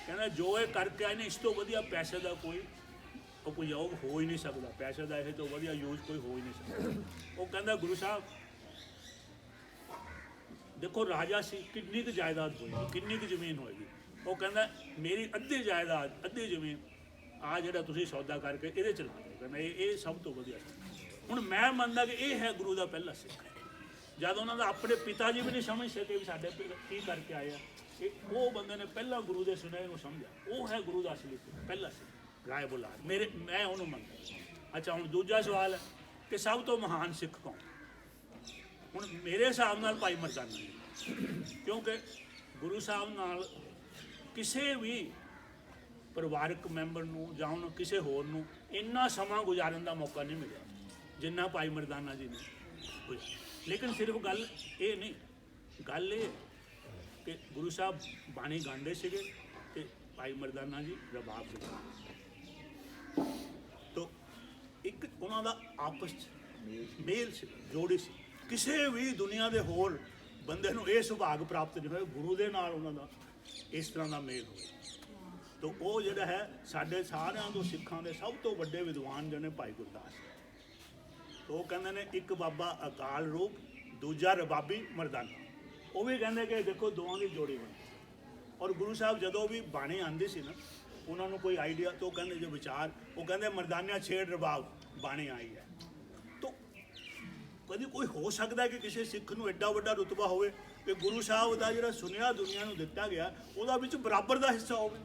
ਕਹਿੰਦਾ ਜੋ ਇਹ ਕਰਕੇ ਆਏ ਨੇ ਇਸ ਤੋਂ ਵਧੀਆ ਪੈਸੇ ਦਾ ਕੋਈ ਉਪਯੋਗ ਹੋ ਹੀ ਨਹੀਂ ਸਕਦਾ, ਪੈਸੇ ਦਾ ਇਹ ਤੋਂ ਵਧੀਆ ਯੂਜ਼ ਕੋਈ ਹੋ ਹੀ ਨਹੀਂ ਸਕਦਾ। ਉਹ ਕਹਿੰਦਾ ਗੁਰੂ ਸਾਹਿਬ ਦੇਖੋ ਰਾਜਾ ਸੀ, ਕਿੰਨੀ ਕੁ ਜਾਇਦਾਦ ਹੋਏਗੀ, ਕਿੰਨੀ ਕੁ ਜ਼ਮੀਨ ਹੋਏਗੀ? ਉਹ ਕਹਿੰਦਾ ਮੇਰੀ ਅੱਧੀ ਜਾਇਦਾਦ, ਅੱਧੀ ਜ਼ਮੀਨ ਆ ਜਿਹੜਾ ਤੁਸੀਂ ਸੌਦਾ ਕਰਕੇ ਇਹਦੇ ਚ ਲਾ ਦਿਓ। ਕਹਿੰਦਾ ਇਹ ਸਭ ਤੋਂ ਵਧੀਆ। ਹੁਣ ਮੈਂ ਮੰਨਦਾ ਕਿ ਇਹ ਹੈ ਗੁਰੂ ਦਾ ਪਹਿਲਾ ਸਿੱਖ। ਜਦ ਉਹਨਾਂ ਦਾ ਆਪਣੇ ਪਿਤਾ ਜੀ ਵੀ ਨਹੀਂ ਸਮਝ ਸਕੇ ਵੀ ਸਾਡੇ ਕੀ ਕਰਕੇ ਆਏ ਆ, ਉਹ ਬੰਦੇ ਨੇ ਪਹਿਲਾਂ ਗੁਰੂ ਦੇ ਸੁਨੇਹੇ ਨੂੰ ਸਮਝਿਆ। ਉਹ ਹੈ ਗੁਰੂ ਦਾ ਅਸਲੀ ਪਹਿਲਾ ਸਿੱਖ, ਰਾਏ ਬੁਲਾਰ। ਮੈਂ ਉਹਨੂੰ ਮੰਨਦਾ। ਅੱਛਾ, ਹੁਣ ਦੂਜਾ ਸਵਾਲ ਹੈ ਕਿ ਸਭ ਤੋਂ ਮਹਾਨ ਸਿੱਖ ਕੌਣ? ਹੁਣ ਮੇਰੇ ਹਿਸਾਬ ਨਾਲ ਭਾਈ ਮਰਦਾਨਾ ਜੀ, ਕਿਉਂਕਿ ਗੁਰੂ ਸਾਹਿਬ ਨਾਲ ਕਿਸੇ ਵੀ ਪਰਿਵਾਰਕ ਮੈਂਬਰ ਨੂੰ ਜਾਂ ਉਹਨੂੰ ਕਿਸੇ ਹੋਰ ਨੂੰ ਇੰਨਾ ਸਮਾਂ ਗੁਜ਼ਾਰਨ ਦਾ ਮੌਕਾ ਨਹੀਂ ਮਿਲਿਆ ਜਿੰਨਾ ਭਾਈ ਮਰਦਾਨਾ ਜੀ ਨੇ ਹੋਇਆ। ਲੇਕਿਨ ਸਿਰਫ ਗੱਲ ਇਹ ਨਹੀਂ, ਗੱਲ ਇਹ ਕਿ ਗੁਰੂ ਸਾਹਿਬ ਬਾਣੀ ਗਾਉਂਦੇ ਸੀਗੇ ਤੇ ਭਾਈ ਮਰਦਾਨਾ ਜੀ ਰਬਾਬ ਦੇ। ਤੋ ਇੱਕ ਉਹਨਾਂ ਦਾ ਆਪਸ 'ਚ ਮੇਲ ਸੀ, ਜੋੜੀ ਸੀ। ਕਿਸੇ ਵੀ ਦੁਨੀਆ ਦੇ ਹੋਰ ਬੰਦੇ ਨੂੰ ਇਹ ਸੁਭਾਗ ਪ੍ਰਾਪਤ ਨਹੀਂ ਹੋਇਆ ਗੁਰੂ ਦੇ ਨਾਲ ਉਹਨਾਂ ਦਾ ਇਸ ਤਰ੍ਹਾਂ ਦਾ ਮੇਲ ਹੋਇਆ। ਤੋ ਉਹ ਜਿਹੜਾ ਹੈ ਸਾਡੇ ਸਾਰਿਆਂ ਤੋਂ ਸਿੱਖਾਂ ਦੇ ਸਭ ਤੋਂ ਵੱਡੇ ਵਿਦਵਾਨ ਜਿਹੜੇ ਭਾਈ ਗੁਰਦਾਸ। ਉਹ ਕਹਿੰਦੇ ਨੇ ਇੱਕ ਬਾਬਾ ਅਕਾਲ ਰੂਪ, ਦੂਜਾ ਰਬਾਬੀ ਮਰਦਾਨਾ। ਉਹ ਵੀ ਕਹਿੰਦੇ ਕਿ ਦੇਖੋ ਦੋਵਾਂ ਦੀ ਜੋੜੀ ਬਣੀ। ਔਰ ਗੁਰੂ ਸਾਹਿਬ ਜਦੋਂ ਵੀ ਬਾਣੀ ਆਉਂਦੀ ਸੀ ਨਾ, ਉਹਨਾਂ ਨੂੰ ਕੋਈ ਆਈਡੀਆ ਤਾਂ ਉਹ ਕਹਿੰਦੇ ਜੋ ਵਿਚਾਰ, ਉਹ ਕਹਿੰਦੇ ਮਰਦਾਨਾ ਛੇੜ ਰਬਾਬ ਬਾਣੀ ਆਈ ਹੈ। ਤਾਂ ਕਦੀ ਕੋਈ ਹੋ ਸਕਦਾ ਕਿ ਕਿਸੇ ਸਿੱਖ ਨੂੰ ਐਡਾ ਵੱਡਾ ਰੁਤਬਾ ਹੋਵੇ ਕਿ ਗੁਰੂ ਸਾਹਿਬ ਦਾ ਜਿਹੜਾ ਸੁਨੇਹਾ ਦੁਨੀਆ ਨੂੰ ਦਿੱਤਾ ਗਿਆ ਉਹਦਾ ਵਿੱਚ ਬਰਾਬਰ ਦਾ ਹਿੱਸਾ ਹੋਵੇ?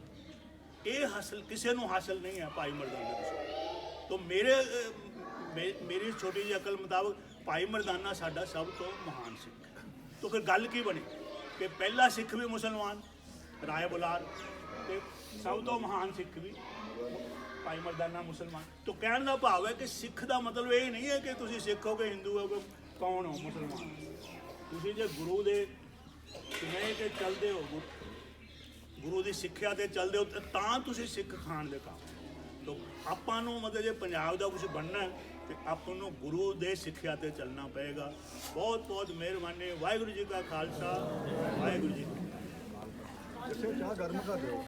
ਇਹ ਹਾਸਲ ਕਿਸੇ ਨੂੰ ਹਾਸਲ ਨਹੀਂ ਹੈ ਭਾਈ ਮਰਦਾਨਾ ਦੇ। ਤਾਂ ਮੇਰੀ ਛੋਟੀ ਜਿਹੀ ਅਕਲ ਮੁਤਾਬਕ ਭਾਈ ਮਰਦਾਨਾ ਸਾਡਾ ਸਭ ਤੋਂ ਮਹਾਨ ਸਿੱਖ ਹੈ। ਤਾਂ ਫਿਰ ਗੱਲ ਕੀ ਬਣੀ ਕਿ ਪਹਿਲਾ ਸਿੱਖ ਵੀ ਮੁਸਲਮਾਨ ਰਾਏ ਬੁਲਾਰ ਤੇ ਸਭ ਤੋਂ ਮਹਾਨ ਸਿੱਖ ਵੀ ਭਾਈ ਮਰਦਾਨਾ ਮੁਸਲਮਾਨ। ਤਾਂ ਕਹਿਣ ਦਾ ਭਾਵ ਹੈ ਕਿ ਸਿੱਖ ਦਾ ਮਤਲਬ ਇਹ ਨਹੀਂ ਹੈ ਕਿ ਤੁਸੀਂ ਸਿੱਖ ਹੋ ਕੇ ਹਿੰਦੂ ਹੋ ਕੇ ਕੌਣ ਹੋ ਮੁਸਲਮਾਨ। ਤੁਸੀਂ ਜੇ ਗੁਰੂ ਦੇ ਸੁਨੇਹੇ ਤੇ ਚੱਲਦੇ ਹੋ, ਗੁਰੂ ਦੀ ਸਿੱਖਿਆ ਤੇ ਚੱਲਦੇ ਹੋ ਤਾਂ ਤੁਸੀਂ ਸਿੱਖ ਖਾਨ ਦੇ ਕੰਮ। ਤਾਂ ਆਪਾਂ ਨੂੰ ਮਤਲਬ ਜੇ ਪੰਜਾਬ ਦਾ ਕੁਝ ਬਣਨਾ ਤੇ ਆਪਾਂ ਨੂੰ ਗੁਰੂ ਦੇ ਸਿੱਖਿਆ ਤੇ ਚੱਲਣਾ ਪਏਗਾ। ਬਹੁਤ ਬਹੁਤ ਮਿਹਰਬਾਨੀ। ਵਾਹਿਗੁਰੂ ਜੀ ਕਾ ਖਾਲਸਾ, ਵਾਹਿਗੁਰੂ ਜੀ ਕੀ ਫਤਿਹ। ਚਾਹ ਗਰਮ ਕਰ ਦਿਓ।